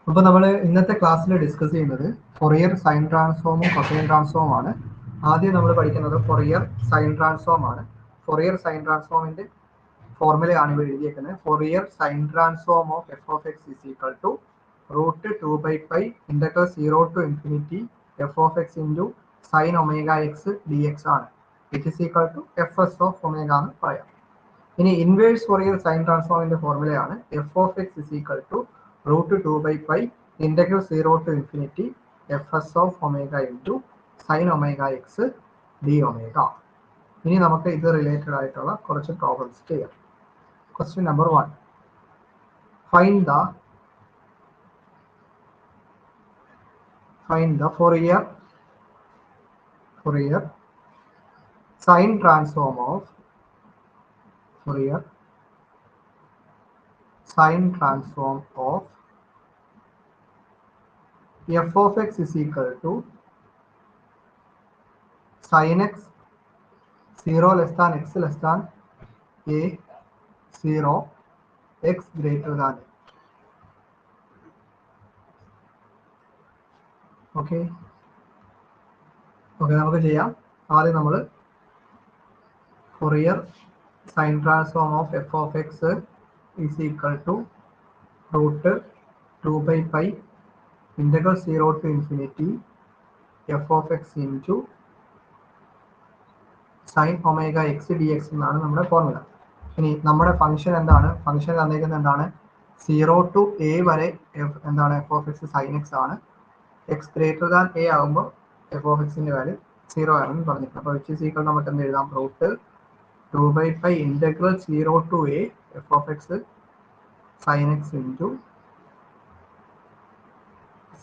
അപ്പോൾ നമ്മൾ ഇന്നത്തെ ക്ലാസ്സിൽ ഡിസ്കസ് ചെയ്യുന്നത് ഫൊറിയർ സൈൻ ട്രാൻസ്ഫോമും കൊസൈൻ ട്രാൻസ്ഫോമും ആണ്. ആദ്യം നമ്മൾ പഠിക്കുന്നത് ഫൊറിയർ സൈൻ ട്രാൻസ്ഫോം ആണ്. ഫൊറിയർ സൈൻ ട്രാൻസ്ഫോമിന്റെ ഫോർമുലയാണ് ഇവിടെ എഴുതിയേക്കുന്നത്. Fourier sine transform of f of x is equal to root 2/π integral 0 to infinity f of x into sine omega x d x ആണ്. It is equal to f s of omega എന്ന് പറയാം. ഇനി inverse Fourier sine ട്രാൻസ്ഫോമിന്റെ ഫോർമുലയാണ് f of x is equal to root 2/π integral 0 to infinity f s of omega into sine omega x d omega. ഇനി നമുക്ക് ഇത് related ആയിട്ടുള്ള കുറച്ച് പ്രോബ്ലംസ് ചെയ്യാം. Question number 1. Find the Fourier sine transform of f of x is equal to sin x 0 less than x less than a 0 x greater than a. Okay നമുക്ക് ചെയ്യാം. ആദ്യം നമ്മൾ Fourier sine transform of f of x is equal to root 2/π integral 0 to infinity f of x into sine omega x d x എന്നാണ് നമ്മുടെ formula. ഇനി നമ്മുടെ function എന്താണ്? Function തന്നിരിക്കുന്നത് എന്താണ്? 0 ടു എ വരെ എന്താണ്? F of x sine x ആണ്. എക്സ് ഗ്രേറ്റർ ദാൻ എ ആകുമ്പോൾ എഫ് ഓഫ് എക്സിന്റെ വാല്യൂ 0 ആണെന്ന് പറഞ്ഞിട്ടുണ്ട്. അപ്പോൾ വിച്ച് ഈസ് ഈക്വൽ നമുക്ക് എന്ത് എഴുതാം? Root 2/π integral 0 to a f of x sine x into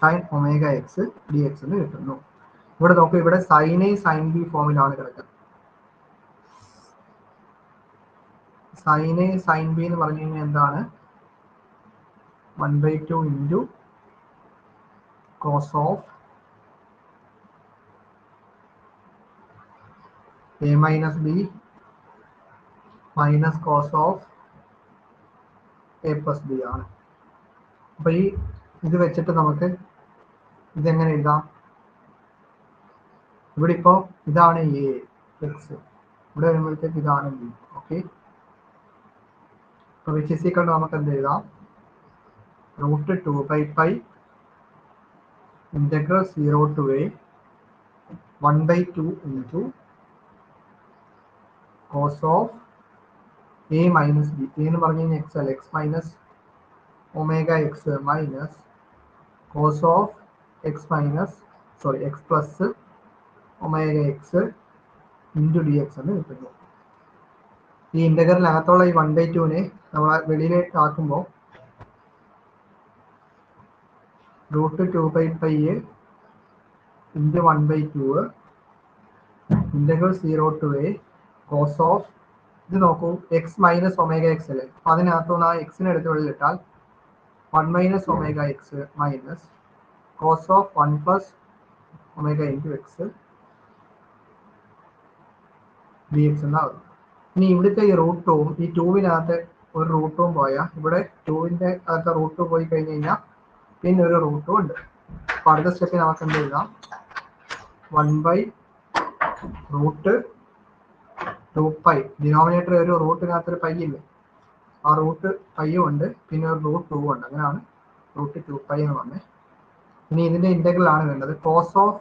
sine omega x d x എന്ന് കിട്ടുന്നു. ഇവിടെ നോക്കൂ, ഇവിടെ സൈൻ എ സൈൻ ബി ഫോമിലാണ് കിടക്കുന്നത്. സൈൻ എ സൈൻ ബി എന്ന് പറഞ്ഞു കഴിഞ്ഞാൽ എന്താണ്? 1/2 into cos of a minus b minus cos of a plus b ആണ്. അപ്പൊ ഈ ഇത് വെച്ചിട്ട് നമുക്ക് ഇതെങ്ങനെ എഴുതാം? ഇവിടെ ഇപ്പോൾ ഇതാണ് എ എക്സ്, ഇവിടെ വരുമ്പോഴത്തേക്ക് ഇതാണ് ബി. ഓക്കെ, അപ്പോൾ വിച്ച് ഈസ് ഈക്വൽ ടു നമുക്ക് എന്ത് എഴുതാം? Root 2/π integral 0 to a 1/2 into cos of a minus b. A എന്ന് പറഞ്ഞു കഴിഞ്ഞാൽ എക്സ് അല്ല, x minus omega x minus cos of x plus omega x into d x എന്ന് കിട്ടുന്നു. ഈ ഇന്റഗ്രലിനകത്തുള്ള ഈ 1/2നെ നമ്മൾ വെളിയിലേക്ക് ആക്കുമ്പോൾ root 2/π into 1/2 integral 0 to a cos of, ഇത് നോക്കൂ, എക്സ് മൈനസ് ഒമേഗ എക്സ് അല്ലേ, അപ്പൊ അതിനകത്തുനിന്ന് ആ എക്സിനെ എടുത്ത് വെളിയിലിട്ടാൽ 1 minus omega x minus cos of 1 plus omega into x d x എന്നാകും. ഇനി ഇവിടുത്തെ ഈ റൂട്ടും ഈ 2വിനകത്ത് ഒരു റൂട്ടും പോയാൽ ഇവിടെ 2വിൻ്റെ അകത്ത് റൂട്ട് പോയി കഴിഞ്ഞ് കഴിഞ്ഞാൽ പിന്നെ ഒരു റൂട്ടും ഉണ്ട്. അപ്പൊ അടുത്ത സ്റ്റെപ്പിൽ നമുക്ക് എന്ത് എഴുതാം? 1/√2π. ഡിനോമിനേറ്റർ ഒരു റൂട്ടിനകത്തൊരു പൈ ഇല്ലേ, ആ റൂട്ട് പൈയും ഉണ്ട്, പിന്നെ ഒരു റൂട്ട് 2 ഉണ്ട്. അങ്ങനെയാണ് റൂട്ട് 2π എന്ന് പറഞ്ഞത്. ഇനി ഇതിന്റെ ഇന്റഗ്രൽ ആണ് വേണ്ടത്. Cos of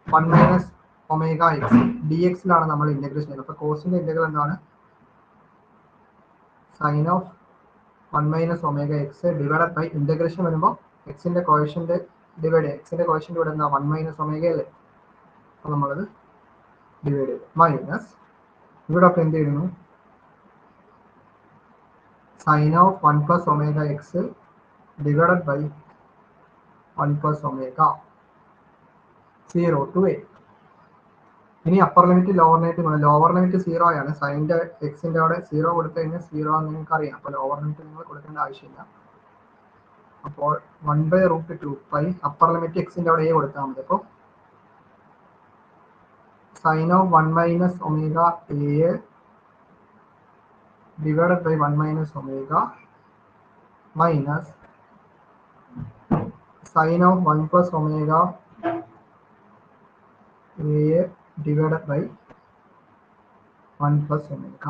1 minus omega x d എക്സിലാണ് നമ്മൾ ഇന്റഗ്രേഷൻ ചെയ്യുന്നത്. അപ്പൊ കോസിന്റെ ഇന്റഗ്രൽ എന്താണ്? Sine of 1 minus omega x divided by integration വരുമ്പോൾ എക്സിന്റെ കോഷ്യന്റ് ഡിവൈഡ് ചെയ്യാം. എക്സിന്റെ കോഷ്യന്റ് ഇവിടെ എന്താ? 1 മൈനസ് ഒമേഗ അല്ലേ, അപ്പൊ നമ്മളത് ഡിവൈഡ് ചെയ്യും. മൈനസ് ഇവിടെ ഒക്കെ എന്ത് ചെയ്യുന്നു? Sine of 1 plus omega x divided by 1 plus omega 0 to a. ഇനി upper limit lower limit, lower limit 0 ആണ്. സൈൻ്റെ എക്സിന്റെ അവിടെ 0 കൊടുത്തു കഴിഞ്ഞാൽ 0 ആണെന്ന് നിങ്ങൾക്ക് അറിയാം. അപ്പോൾ ലോവർ ലിമിറ്റ് നിങ്ങൾ കൊടുക്കേണ്ട ആവശ്യമില്ല. അപ്പോൾ 1/√2π അപ്പർ ലിമിറ്റ് എക്സിന്റെ അവിടെ എ കൊടുത്താൽ മതി. അപ്പോൾ sine of 1 minus omega a divided by 1 minus omega minus sine of 1 plus omega a divided by 1 plus omega.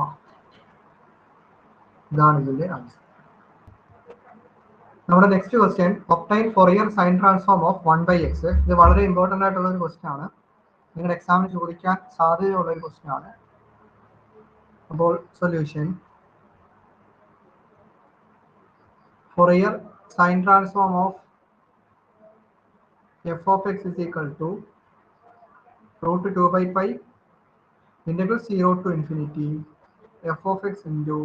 ഇതാണ് ഇതിന്റെ ആൻസർ. നമ്മുടെ next question, obtain Fourier sine transform of 1/x. ഇത് വളരെ ഇമ്പോർട്ടൻ്റ് ആയിട്ടുള്ള ഒരു ക്വസ്റ്റ്യൻ ആണ്. നിങ്ങളുടെ എക്സാമിന് ചോദിക്കാൻ സാധ്യതയുള്ള ഒരു ക്വസ്റ്റ്യൻ ആണ്. അപ്പോൾ solution, Fourier sine transform of f of x is equal to root 2 by pi integral 0 to infinity f of x into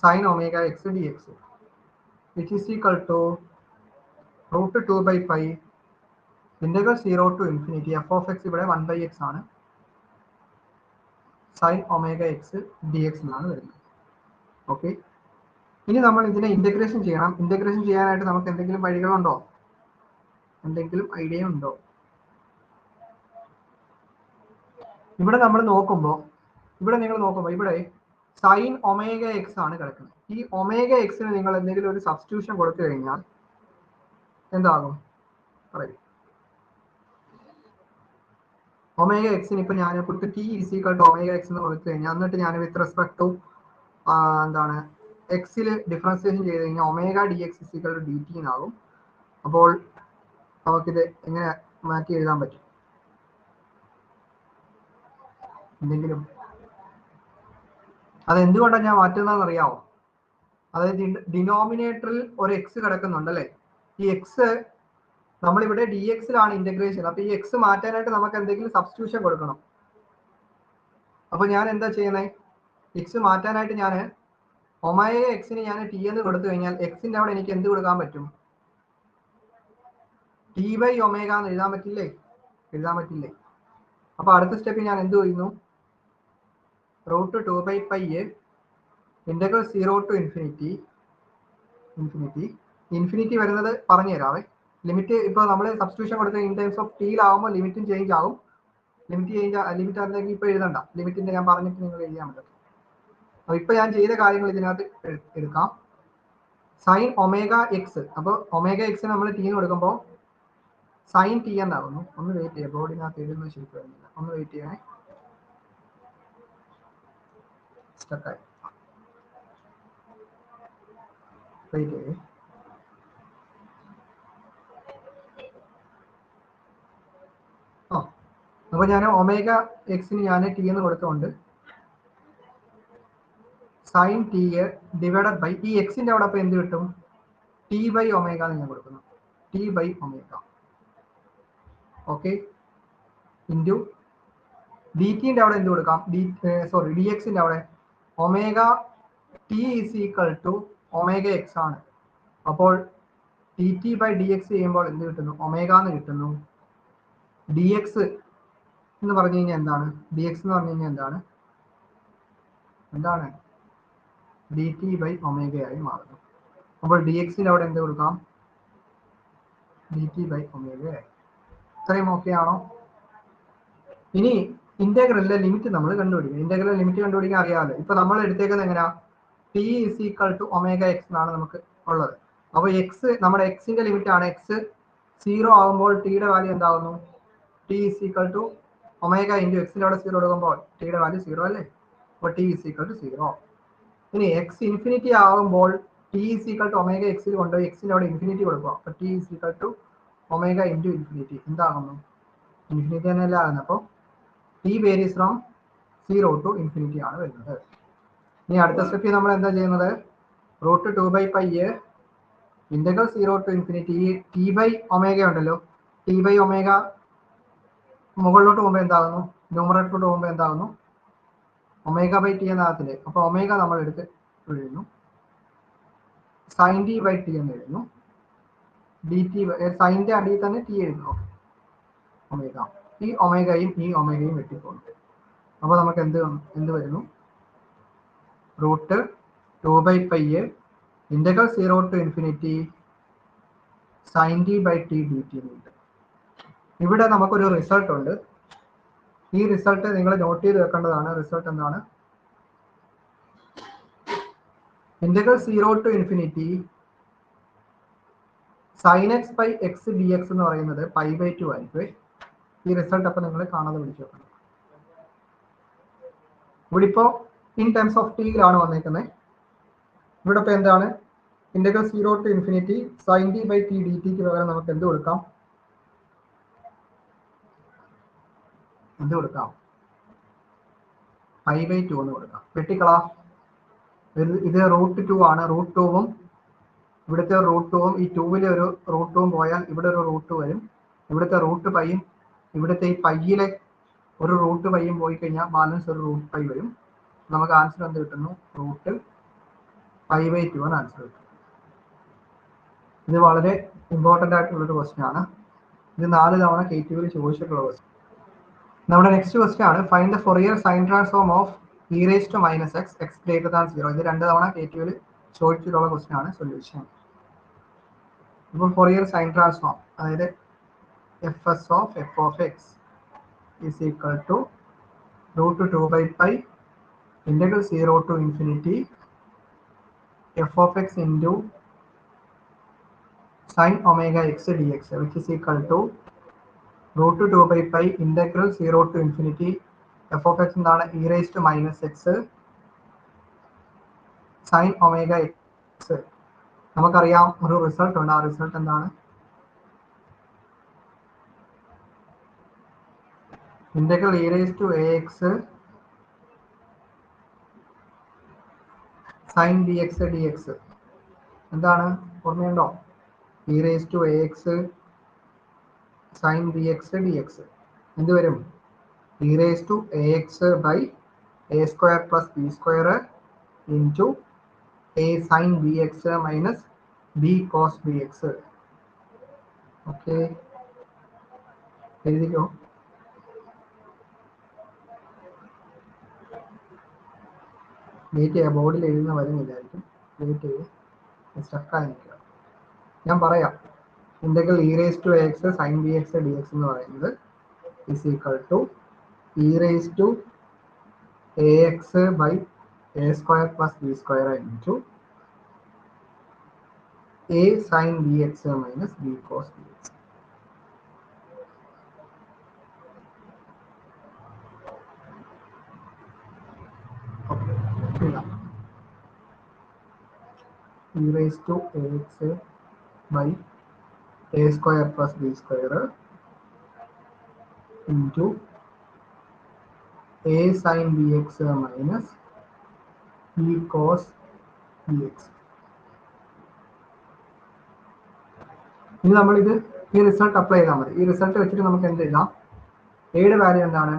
sin omega x dx, which is equal to root 2 by pi integral 0 to infinity f of x ഇവിടെ 1/x ആണ്, sin omega x dx എന്നാണ് വരുന്നത്. Okay, ഇനി നമ്മൾ ഇതിനെ integration ചെയ്യണം. Integration ചെയ്യാനായിട്ട് നമുക്ക് എന്തെങ്കിലും വഴികളുണ്ടോ? എന്തെങ്കിലും ഐഡിയ ഉണ്ടോ? ഇവിടെ നമ്മൾ നോക്കുമ്പോൾ, ഇവിടെ സൈൻ ഒമേഗ എക്സ് ആണ് കിടക്കുന്നത്. ഈ ഒമേഗ എക്സിന് നിങ്ങൾ എന്തെങ്കിലും ഒരു സബ്സ്റ്റിറ്റ്യൂഷൻ കൊടുത്തു കഴിഞ്ഞാൽ എന്താകും പറയും? ഒമേഗ എക്സിന് ഇപ്പൊ ഞാൻ കൊടുത്ത് t is equal to omega x എന്ന് കൊടുത്തു കഴിഞ്ഞാൽ, എന്നിട്ട് ഞാൻ വിത്ത് റെസ്പെക്ട് ടു എന്താണ് എക്സിൽ ഡിഫറൻസിയേഷൻ ചെയ്ത് കഴിഞ്ഞാൽ omega d x is equal to d t എന്നാകും. അപ്പോൾ നമുക്കിത് എങ്ങനെ മാറ്റി എഴുതാൻ പറ്റും? എന്തെങ്കിലും അതെന്തുകൊണ്ടാണ് ഞാൻ മാറ്റുന്നതെന്ന് അറിയാമോ? അതായത് ഡിനോമിനേറ്ററിൽ ഒരു എക്സ് കിടക്കുന്നുണ്ട് അല്ലേ? ഈ എക്സ് നമ്മളിവിടെ ഡി എക്സിലാണ് ഇന്റഗ്രേഷൻ. അപ്പൊ ഈ എക്സ് മാറ്റാനായിട്ട് നമുക്ക് എന്തെങ്കിലും സബ്സ്റ്റിറ്റ്യൂഷൻ കൊടുക്കണം. അപ്പൊ ഞാൻ എന്താ ചെയ്യുന്നത്? എക്സ് മാറ്റാനായിട്ട് ഞാൻ ഒമേഗ എക്സിന് ഞാൻ ടി എന്ന് കൊടുത്തു കഴിഞ്ഞാൽ എക്സിന്റെ അവിടെ എനിക്ക് എന്ത് കൊടുക്കാൻ പറ്റും? ടി ബൈ ഒമേഗ എന്ന് എഴുതാൻ പറ്റില്ലേ? എഴുതാൻ പറ്റില്ലേ? അപ്പൊ അടുത്ത സ്റ്റെപ്പിൽ ഞാൻ എന്ത് ചെയ്യുന്നു? Root 2 by pi integral 0 to infinity. Infinity വരുന്നത് പറഞ്ഞു തരാവേ. ലിമിറ്റ് ഇപ്പോൾ നമ്മൾ സബ്സ്റ്റിറ്റ്യൂഷൻ കൊടുത്ത ഇൻ ടൈംസ് ഓഫ് ടിയിലാവുമ്പോൾ ലിമിറ്റും ചേഞ്ച് ആവും. ലിമിറ്റ് അല്ലെങ്കിൽ ഇപ്പോൾ എഴുതണ്ട, ലിമിറ്റിന്റെ ഞാൻ പറഞ്ഞിട്ട് നിങ്ങൾ എഴുതിയാൽ മതി. അപ്പൊ ഇപ്പൊ ഞാൻ ചെയ്ത കാര്യങ്ങൾ ഇതിനകത്ത് എടുക്കാം. സൈൻ ഒമേഗ എക്സ്, അപ്പോൾ ഒമേഗ എക്സ് നമ്മൾ ടി എന്ന് കൊടുക്കുമ്പോൾ സൈൻ ടി എന്നാകുന്നു. ഒന്ന് വെയിറ്റ് ചെയ്യാം, ബോർഡിനകത്ത് എഴുതുന്നത് ശരിക്കും വരുന്നില്ല. ഒന്ന് വെയിറ്റ് ചെയ്യണേ, സ്റ്റക്കായി. വെയിറ്റ് ചെയ്യേ. അപ്പൊ ഞാൻ ഒമേഗ എക്സിന് ഞാൻ ടി എന്ന് കൊടുത്തുകൊണ്ട് സൈൻ ടി ഡിവൈഡഡ് ബൈ ഈ എക്സിന്റെ അവിടെ അപ്പൊ എന്ത് കിട്ടും? ടി ബൈ ഒമേഗ എന്ന് ഞാൻ കൊടുക്കുന്നു. T by omega. Okay, into d ടിന്റെ അവിടെ എന്ത് കൊടുക്കാം? ഡി എക്സിന്റെ അവിടെ omega t is equal to omega x ആണ്. അപ്പോൾ t t by d x ചെയ്യുമ്പോൾ എന്ത് കിട്ടുന്നു? ഒമേഗ എന്ന് കിട്ടുന്നു. ഡി എക്സ് എന്ന് പറഞ്ഞു കഴിഞ്ഞാൽ എന്താണ്? ഡി എക്സ് എന്ന് പറഞ്ഞു കഴിഞ്ഞാൽ എന്താണ്? ഡി ടി ബൈ ഒമേഗയായി മാറുന്നു. അപ്പോൾ ഡി എക്സിന്റെ അവിടെ എന്ത് കൊടുക്കാം? ഡി ടി ബൈ ഒമേഗയായി. ഇത്രയും ഓക്കെ ആണോ? ഇനി ഇന്റഗ്രലിലെ ലിമിറ്റ് നമ്മൾ കണ്ടുപിടിക്കും. ഇന്റഗ്രൽ ലിമിറ്റ് കണ്ടുപിടിക്കാൻ അറിയാമല്ലോ. ഇപ്പൊ നമ്മൾ എടുത്തേക്കുന്നത് എങ്ങനെയാ? T is equal to omega x എന്നാണ് നമുക്ക് ഉള്ളത്. അപ്പോൾ എക്സ് നമ്മുടെ എക്സിന്റെ ലിമിറ്റ് ആണ്. എക്സ് 0 ആകുമ്പോൾ ടിയുടെ വാല്യൂ എന്താകുന്നു? T is equal to omega into എക്സിന്റെ അവിടെ 0 കൊടുക്കുമ്പോൾ ടിയുടെ വാല്യൂ 0 അല്ലേ? അപ്പോൾ ടി ഇസ് ഈക്വൽ ടു 0. ഇനി എക്സ് ഇൻഫിനിറ്റി ആകുമ്പോൾ t is equal to omega എക്സിൽ കൊണ്ടുപോയി എക്സിന്റെ അവിടെ ഇൻഫിനിറ്റി കൊടുക്കുക. അപ്പോൾ t is equal to omega into infinity എന്താകുന്നു? ഇൻഫിനിറ്റി തന്നെയല്ല ആകുന്നത്. അപ്പോൾ t varies from 0 to infinity ആണ് വരുന്നത്. ഇനി അടുത്ത സ്റ്റെപ്പിൽ നമ്മൾ എന്താ ചെയ്യുന്നത്? Root 2 by pi integral 0 to infinity. T by omega ഉണ്ടല്ലോ, ടി ബൈ ഒമേഗ മുകളിലോട്ട് പോകുമ്പോൾ എന്താകുന്നു? ന്യൂമറേറ്ററിലോട്ട് പോകുമ്പോൾ എന്താകുന്നു? Omega by t എന്നാകത്തില്ലേ? അപ്പോൾ ഒമേഗ നമ്മൾ എടുത്ത് എഴുതുന്നു. സൈൻ ടി ബൈ ടി എന്ന് എഴുതുന്നു. ഡി ടി സൈൻ്റെ അടിയിൽ തന്നെ ടി എഴുതുന്നു. ഒമേഗ, ഈ ഒമേഗയും വെട്ടിപ്പോകുന്നു. അപ്പോൾ നമുക്ക് എന്ത് വരുന്നു? Root 2 by pi integral 0 to infinity sine t by t d t ഉണ്ട്. ഇവിടെ നമുക്കൊരു റിസൾട്ട് ഉണ്ട്. ഈ റിസൾട്ട് നിങ്ങൾ നോട്ട് ചെയ്ത് വെക്കേണ്ടതാണ്. റിസൾട്ട് എന്താണ്? Integral 0 to infinity sine x by x d x എന്ന് പറയുന്നത് π/2 ആയിരിക്കും. ഈ റിസൾട്ട് അപ്പം നിങ്ങൾ കാണാതെ പിടിച്ചു വെക്കണം. ഇവിടെ ഇപ്പോൾ ഇൻ ടേംസ് ഓഫ് ടിയിലാണ് വന്നേക്കുന്നത്. ഇവിടെ ഇപ്പോൾ എന്താണ് integral 0 to infinity sine t by t d ടിക്ക് പകരം നമുക്ക് എന്ത് കൊടുക്കാം? π/2 എന്ന് കൊടുക്കാം. വെട്ടിക്കളാ. ഇത് √2 ആണ്. √2ഉം ഇവിടുത്തെ √2ഉം ഈ 2വിലെ ഒരു √2ഉം പോയാൽ ഇവിടെ ഒരു √2 വരും. ഇവിടുത്തെ √πയും ഇവിടുത്തെ ഈ പയ്യിലെ ഒരു √πയും പോയി കഴിഞ്ഞാൽ ബാലൻസ് ഒരു √π വരും. നമുക്ക് ആൻസർ എന്ത് കിട്ടുന്നു? √π/2 ആണ് ആൻസർ കിട്ടും. ഇത് വളരെ ഇമ്പോർട്ടൻ്റ് ആയിട്ടുള്ളൊരു ക്വസ്റ്റ്യൻ ആണ്. ഇത് 4 തവണ KTയിൽ ചോദിച്ചിട്ടുള്ള ക്വസ്റ്റ്യൻ. നമ്മുടെ നെക്സ്റ്റ് ക്വസ്റ്റ്യൻ ആണ് find the Fourier sine transform of e raised to minus x x greater than 0. ഇത് 2 തവണ KTയിൽ ചോദിച്ചിട്ടുള്ള ക്വസ്റ്റ്യൻ ആണ്. സൊല്യൂഷൻ ഇപ്പോൾ ഫൊറിയർ സൈൻ ട്രാൻസ്ഫോം അതായത് fs of f of x is equal to √2/π integral 0 to infinity f of x into sin omega x dx which is equal to √2/π integral 0 to infinity f of x എന്താണ് e raised to minus x sin omega x. നമുക്കറിയാം ഒരു result ഉണ്ട്. ആ result എന്താണ്? Integral e raised to ax sin bx dx എന്താണ്? ഓർമ്മയുണ്ടോ? e raised to ax sin bx dx എന്ത് വരും? e raised to ax by a square plus b square into a sin bx minus b cos bx. ഓക്കെ, എഴുതിക്കോ. Wait ചെയ്യുക, ബോർഡിൽ എഴുതുന്ന വരുന്നില്ലായിരിക്കും. Wait ചെയ്ത് സ്റ്റക്കായി നിൽക്കുക. ഞാൻ പറയാം. Integral e raised to ax sin bx dx എന്ന് പറയുന്നത് is equal to e raised to ax by a square plus b square into a sin bx minus b cos bx. e raised to ax by a square plus b square into a sin bx minus b cos bx. ഇനി നമ്മളിത് ഈ result apply ചെയ്താൽ മതി. ഈ result വെച്ചിട്ട് നമുക്ക് എന്ത് എഴുതാം? എയുടെ വാല്യൂ എന്താണ്?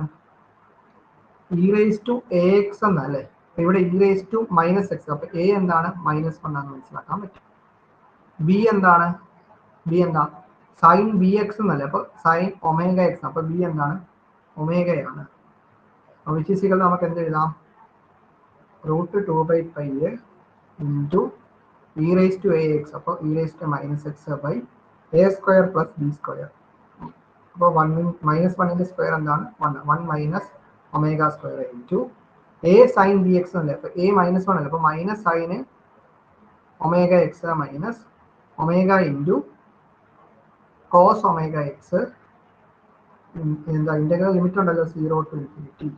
e raised to ax എന്നല്ലേ. ഇവിടെ e raised to minus x. അപ്പൊ a എന്താണ്? -1 ആണെന്ന് മനസ്സിലാക്കാൻ പറ്റും. b എന്താണ്? b എന്താ? sin bx എന്നല്ലേ. അപ്പൊ sin ഒമേഗ x. അപ്പൊ b എന്താണ്? ഒമേഗയാണ്. which is equal നമുക്ക് എന്ത് എഴുതാം? √2/π into e raised to ax. അപ്പോൾ e raised to minus x by a square plus b square. അപ്പോൾ -1ന്റെ സ്ക്വയർ എന്താണ്? 1 minus omega square into a sin bx അല്ലേ. അപ്പോൾ a -1 അല്ലേ. അപ്പോൾ minus sine omega x minus omega into cos omega x. എന്താ integral limit ഉണ്ടല്ലോ 0 to infinity.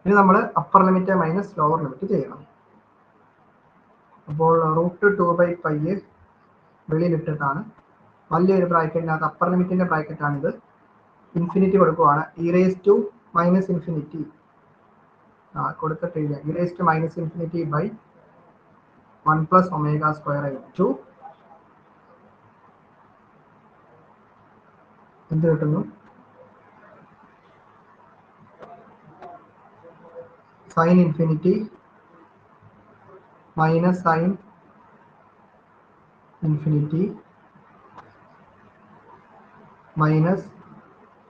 ഇനി നമ്മൾ upper limit minus lower limit ചെയ്യണം. അപ്പോൾ √2/π വെളിയിലിട്ടിട്ടാണ് വലിയൊരു ബ്രാക്കറ്റിനകത്ത് അപ്പർ ലിമിറ്റിന്റെ ബ്രാക്കറ്റാണിത്. ഇൻഫിനിറ്റി കൊടുക്കുവാണ്. e raised to minus infinity കൊടുത്തിട്ടില്ല. e raised to minus infinity by 1 plus omega square into എന്ത് കിട്ടുന്നു? sin infinity minus sin infinity minus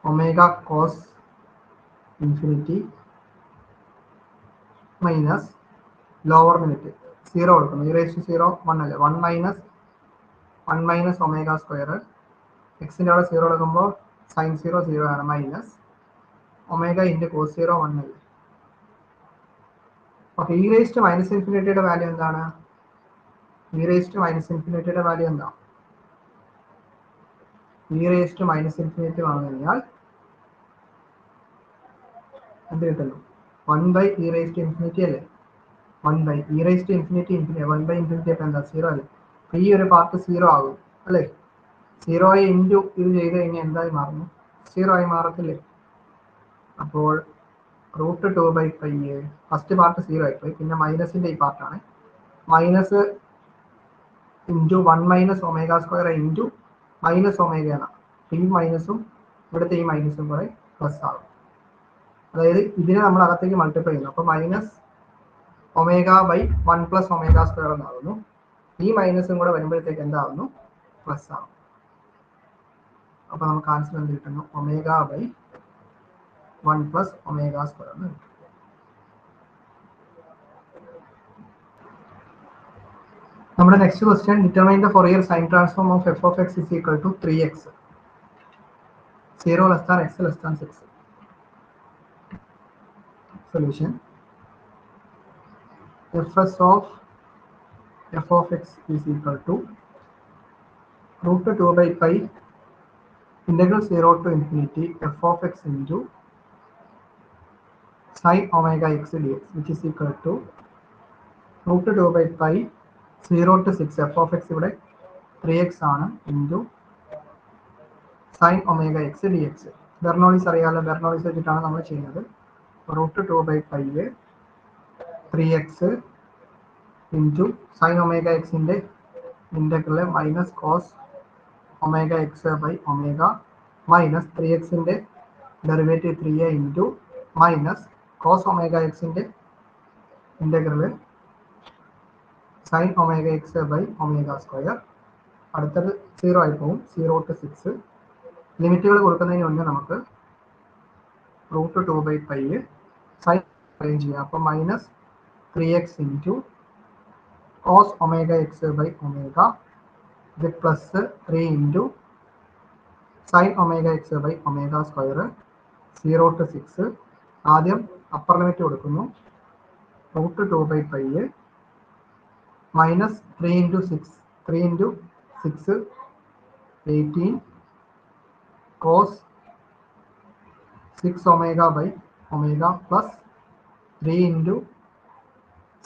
omega cos infinity minus lower limit 0 കൊടുക്കുന്നു. e raised to 0 1 അല്ലേ. 1 minus omega square. എക്സിൻ്റെ അവിടെ 0 എടുക്കുമ്പോൾ sin 0 0 ആണ്. Minus omega into cos 0 1 അല്ലേ. അപ്പോൾ e raised to minus infinity യുടെ വാല്യൂ എന്താണ്? e raised to minus infinity യുടെ വാല്യൂ എന്താ? E raise to minus infinity വന്നു കഴിഞ്ഞാൽ എന്ത് കിട്ടുന്നു? 1 ഇ റേസ് ടു ഇൻഫിനിറ്റി അല്ലേ? 1 e raise to infinity infinity 1 infinity അപ്പം എന്താ 0 അല്ലേ? ഈ ഒരു പാർട്ട് 0 ആകും അല്ലേ? 0 ഇൻറ്റു ഇത് ചെയ്ത് കഴിഞ്ഞാൽ എന്തായി മാറുന്നു? 0 ആയി മാറത്തില്ലേ? അപ്പോൾ √2/π ഫസ്റ്റ് പാർട്ട് 0 ആയിപ്പോയി. പിന്നെ മൈനസിന്റെ ഈ പാർട്ടാണ് മൈനസ് ഇൻറ്റു 1 - ω² ഇൻറ്റു മൈനസ് ഒമേഗയാണ്. ഈ മൈനസും ഇവിടുത്തെ ഈ മൈനസും കൂടെ പ്ലസ് ആകും. അതായത് ഇതിനെ നമ്മൾ അകത്തേക്ക് മൾട്ടിപ്ലൈ ചെയ്യുന്നു. അപ്പോൾ -ω/1 + ω² എന്നാകുന്നു. ഈ മൈനസും കൂടെ വരുമ്പോഴത്തേക്ക് എന്താകുന്നു? പ്ലസ് ആകും. അപ്പോൾ നമുക്ക് ആൻസർ എന്ത് കിട്ടുന്നു? ω/1 + ω² എന്ന് കിട്ടും. നമ്മുടെ next question, determine the Fourier sine transform of f of x is equal to 3x 0 less than x less than 6. Solution: fs of f of x is equal to √2/π integral 0 to infinity f of x into sin ωx dx, which is equal to √2/π 0 to 6 f of x ഇവിടെ 3x ആണ് into sin ωx dx. Bernoulli's അറിയാമല്ലോ, Bernoulli's വെച്ചിട്ടാണ് നമ്മൾ ചെയ്യുന്നത്. √2/π 3x into sin ωx-ൻ്റെ integral minus cos ωx/ω minus 3x-ൻ്റെ derivative 3a into minus cos ωx-ൻ്റെ integral sin ωx/ω². അടുത്തത് 0 ആയി പോകും. 0 to 6 ലിമിറ്റുകൾ കൊടുക്കുന്നതിന് മുന്നേ നമുക്ക് √2/π സൈൻ അറേഞ്ച് ചെയ്യാം. അപ്പോൾ minus 3x into cos ωx/ω ഇത് plus 3 into sign ωx/ω². 0 to 6 ആദ്യം അപ്പർ ലിമിറ്റ് കൊടുക്കുന്നു. √2/π minus 3 into 6 18 cos 6ω/ω plus 3 into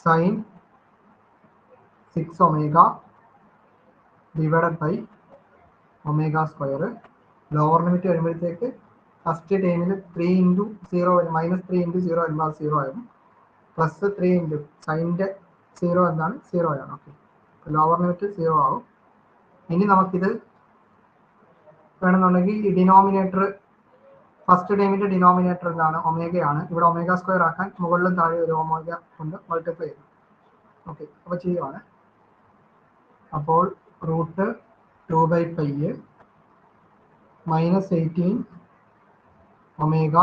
sine 6ω divided by ω². Lower limit വരുമ്പോഴത്തേക്ക് ഫസ്റ്റ് ടൈമിൽ 3 ഇൻറ്റു 0 മൈനസ് 3 ഇൻറ്റു 0 വരുമ്പോൾ 0 ആയിരുന്നു. പ്ലസ് 3 ഇൻറ്റു സൈൻ്റെ 0 എന്താണ്? 0 ആണ്. ഓക്കെ, ലോവർ ലിമിറ്റ് 0 ആവും. ഇനി നമുക്കിത് വേണമെന്നുണ്ടെങ്കിൽ ഈ ഡിനോമിനേറ്റർ ഫസ്റ്റ് ടൈമിൻ്റെ ഡിനോമിനേറ്റർ എന്താണ്? ഒമേഗയാണ്. ഇവിടെ ω² ആക്കാൻ മുകളിലും താഴെ ഒരു ഒമേഗ കൊണ്ട് മൾട്ടിപ്ലൈ ചെയ്തു. ഓക്കെ, അപ്പോൾ ചെയ്യുവാണ്. അപ്പോൾ √2/π -18 omega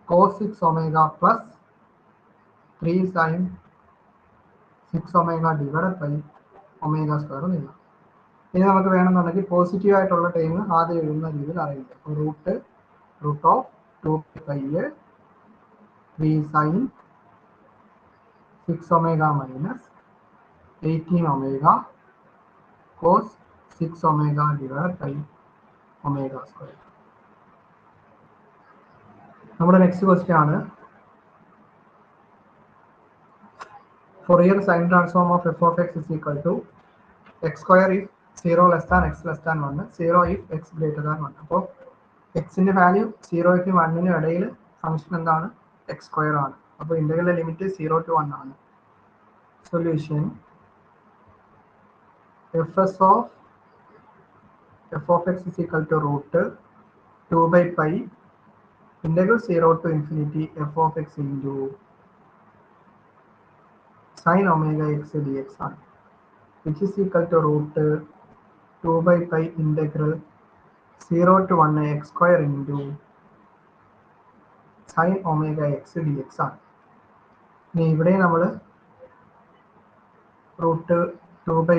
cos 6ω plus 3 sin 6ω divided by ω² എഴുതാം. ഇനി നമുക്ക് വേണമെന്നുണ്ടെങ്കിൽ പോസിറ്റീവ് ആയിട്ടുള്ള ടൈം ആദ്യം എഴുതുന്ന രീതിയിൽ അറിയില്ല. √2/π 3 sin 6ω minus 18ω cos 6ω divided by ω². നമ്മുടെ നെക്സ്റ്റ് ക്വസ്റ്റ്യൻ ആണ്, Fourier sine transform of f of x is equal to x² if 0 less than x less than 1, 0 if x greater than 1. അപ്പോൾ എക്സിൻ്റെ വാല്യൂ 0-ക്കും 1-നും ഇടയിൽ ഫംഗ്ഷൻ എന്താണ്? x² ആണ്. അപ്പോൾ integral limit 0 to 1 ആണ്. Solution: fs of f of x is equal to √2/π integral 0 to infinity f of x into sin ωx dx ആണ്, which is equal to √2/π integral 0 to 1 x² into sin ωx dx ആണ്. ഇനി ഇവിടെ നമ്മൾ √2/π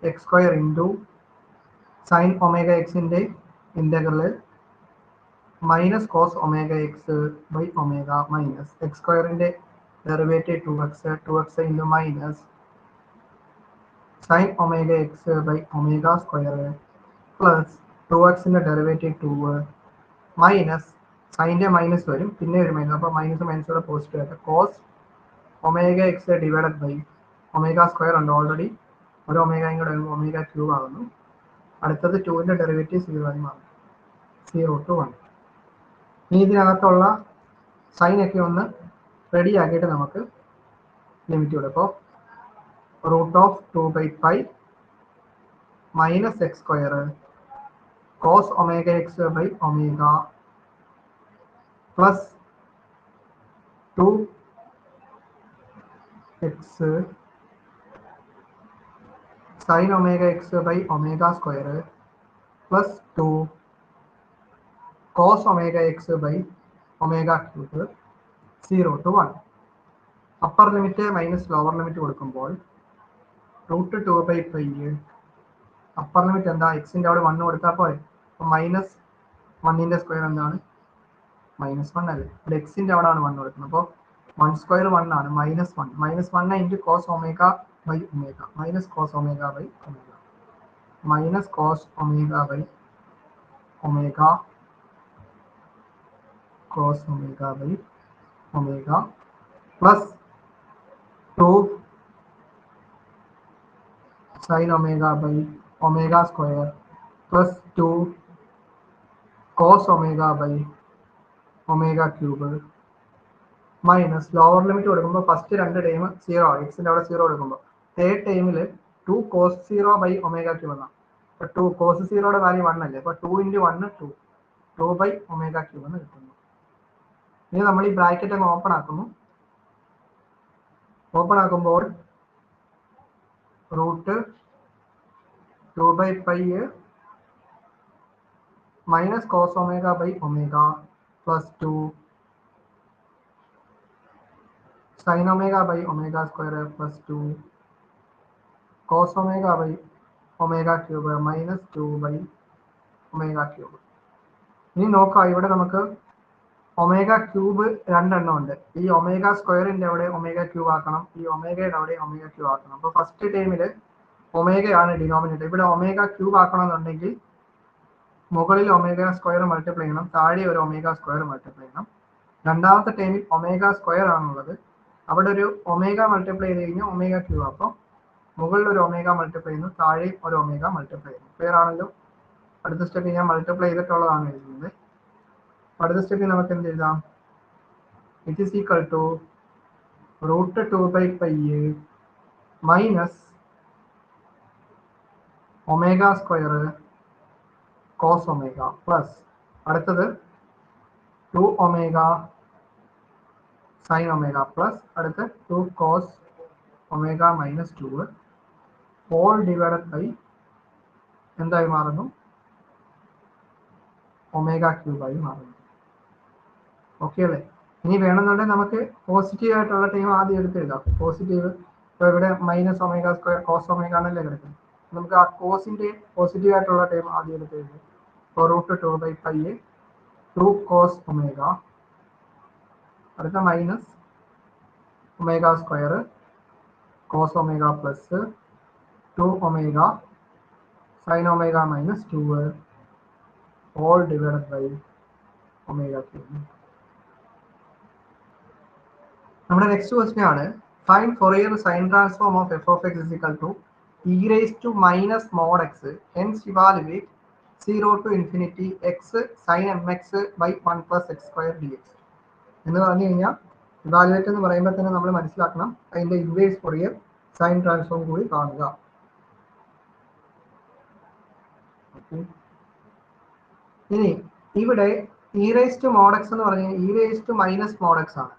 x² into sin ωx-ൻ്റെ integral minus cos ωx/ω minus x²-ൻ്റെ derivative 2x into minus sine omega x by omega square plus 2x derivative 2 minus സൈൻ്റെ minus വരും, പിന്നെ ഒരു മൈനസ്, അപ്പോൾ മൈനസ് മൈനസോടെ പോസിറ്റീവ് ആയിട്ട് cos omega x divided by omega square ഉണ്ട് ഓൾറെഡി, ഒരു ഒമേഗയും കൂടെ വരുമ്പോൾ ഒമേഗ ക്യൂബ് ആകുന്നു. അടുത്തത് 2ൻ്റെ ഡെറിവേറ്റീവ് 0 ആയി മാറും, 0 to 1. ഇനി ഇതിനകത്തുള്ള സൈനൊക്കെ ഒന്ന് റെഡി ആക്കിയിട്ട് നമുക്ക് ലിമിറ്റ് കൊടുക്കും. അപ്പോൾ √2/π minus x square cos omega x by omega plus 2x sine omega x by omega square plus 2 cos omega x by omega cube 0 to 1. Upper limit minus lower limit കൊടുക്കുമ്പോൾ √2/π upper limit എന്താ, എക്സിൻ്റെ അവിടെ 1 കൊടുത്താൽ പോരെ, അപ്പോൾ minus 1ൻ്റെ square എന്താണ് -1 അല്ലേ, ഇവിടെ എക്സിൻ്റെ അവിടെ ആണ് 1 കൊടുക്കുന്നത്, അപ്പോൾ 1 സ്ക്വയർ 1 ആണ്, -1 into cos omega by omega minus cos omega by omega minus cos omega by omega cos omega by omega plus 2 sine omega by omega square plus 2 cos omega by omega cube minus lower limit കൊടുക്കുമ്പോൾ first 2 time 0 ആവും, എക്സിൻ്റെ അവിടെ 0 കൊടുക്കുമ്പോൾ third ടൈമിൽ 2 cos 0 by omega cube എന്നാണ്. അപ്പോൾ 2 cos 0യുടെ value 1 അല്ലേ, അപ്പോൾ 2 × 1 2 ബൈ ഒമേഗ ക്യൂബ് എന്ന് കിട്ടുന്നു. ഇനി നമ്മൾ ഈ ബ്രാക്കറ്റ് അങ്ങ് ഓപ്പൺ ആക്കുമ്പോൾ √2/π minus cos omega by omega plus 2 sine omega by omega square plus 2 cos omega by omega cube minus 2 by omega cube. ഇനി നോക്കാം, ഇവിടെ നമുക്ക് ഒമേഗ ക്യൂബ് 2 എണ്ണം ഉണ്ട്, ഈ ഒമേഗ സ്ക്വയറിൻ്റെ അവിടെ ഒമേഗ ക്യൂബ് ആക്കണം, ഈ ഒമേഗയുടെ അവിടെ ഒമേഗ ക്യൂബ് ആക്കണം. അപ്പോൾ ഫസ്റ്റ് ടൈമിൽ ഒമേഗയാണ് ഡിനോമിനേറ്റർ, ഇവിടെ ഒമേഗ ക്യൂബ് ആക്കണമെന്നുണ്ടെങ്കിൽ മുകളിൽ ഒമേഗ സ്ക്വയർ മൾട്ടിപ്ലൈ ചെയ്യണം, താഴെ ഒരു ഒമേഗ സ്ക്വയർ മൾട്ടിപ്ലൈ ചെയ്യണം. രണ്ടാമത്തെ ടൈമിൽ ഒമേഗ സ്ക്വയർ ആണുള്ളത്, അവിടെ ഒരു ഒമേഗ മൾട്ടിപ്ലൈ ചെയ്ത് കഴിഞ്ഞാൽ ഒമേഗ ക്യൂബ്, അപ്പോൾ മുകളിൽ ഒരു ഒമേഗ മൾട്ടിപ്ലൈ ചെയ്യുന്നു, താഴെ ഒരു ഒമേഗ മൾട്ടിപ്ലൈ ചെയ്യുന്നു. ക്ലിയർ ആണല്ലോ. അടുത്ത സ്റ്റെപ്പിൽ ഞാൻ മൾട്ടിപ്ലൈ ചെയ്തിട്ടുള്ളതാണ് എഴുതുന്നത്. അടുത്ത സ്റ്റെപ്പിൽ നമുക്ക് എന്ത് എഴുതാം, it is equal to √2/π minus omega square cos omega plus അടുത്തത് 2 ഒമേഗ സൈൻ ഒമേഗ പ്ലസ് അടുത്ത് 2 cos omega minus 2 whole divided by എന്തായി മാറുന്നു, ഒമേഗ ക്യൂബായി മാറുന്നു. ഓക്കെ അല്ലേ. ഇനി വേണമെന്നുണ്ടെങ്കിൽ നമുക്ക് പോസിറ്റീവ് ആയിട്ടുള്ള ടൈം ആദ്യം എടുത്ത് എഴുതാം. പോസിറ്റീവ് ഇപ്പോൾ ഇവിടെ minus omega square cos omega എന്നല്ലേ കിടക്കുന്നത്, നമുക്ക് ആ കോസിൻ്റെ പോസിറ്റീവ് ആയിട്ടുള്ള ടൈം ആദ്യം എടുത്ത് എഴുതാം. അപ്പോൾ √2/π 2 കോസ് ഒമേഗ അടുത്ത minus omega square cos omega plus 2 omega sine omega minus 2 whole divided by omega cube. നമ്മുടെ നെക്സ്റ്റ് ക്വസ്റ്റ്യൻ ആണ്, find Fourier sine transform of f of x is equal to e raised to minus mod x, hence evaluate 0 to infinity x sin mx by 1 plus x square dx എന്ന് പറഞ്ഞു കഴിഞ്ഞാൽ evaluate എന്ന് പറയുമ്പോൾ തന്നെ നമ്മൾ മനസ്സിലാക്കണം അതിൻ്റെ ഇൻവേഴ്സ് ഫോറിയർ സൈൻ ട്രാൻസ്ഫോം കൂടി കാണുക. ഇനി ഇവിടെ e raised to mod x എന്ന് പറഞ്ഞു കഴിഞ്ഞാൽ e raised to minus mod x ആണ്.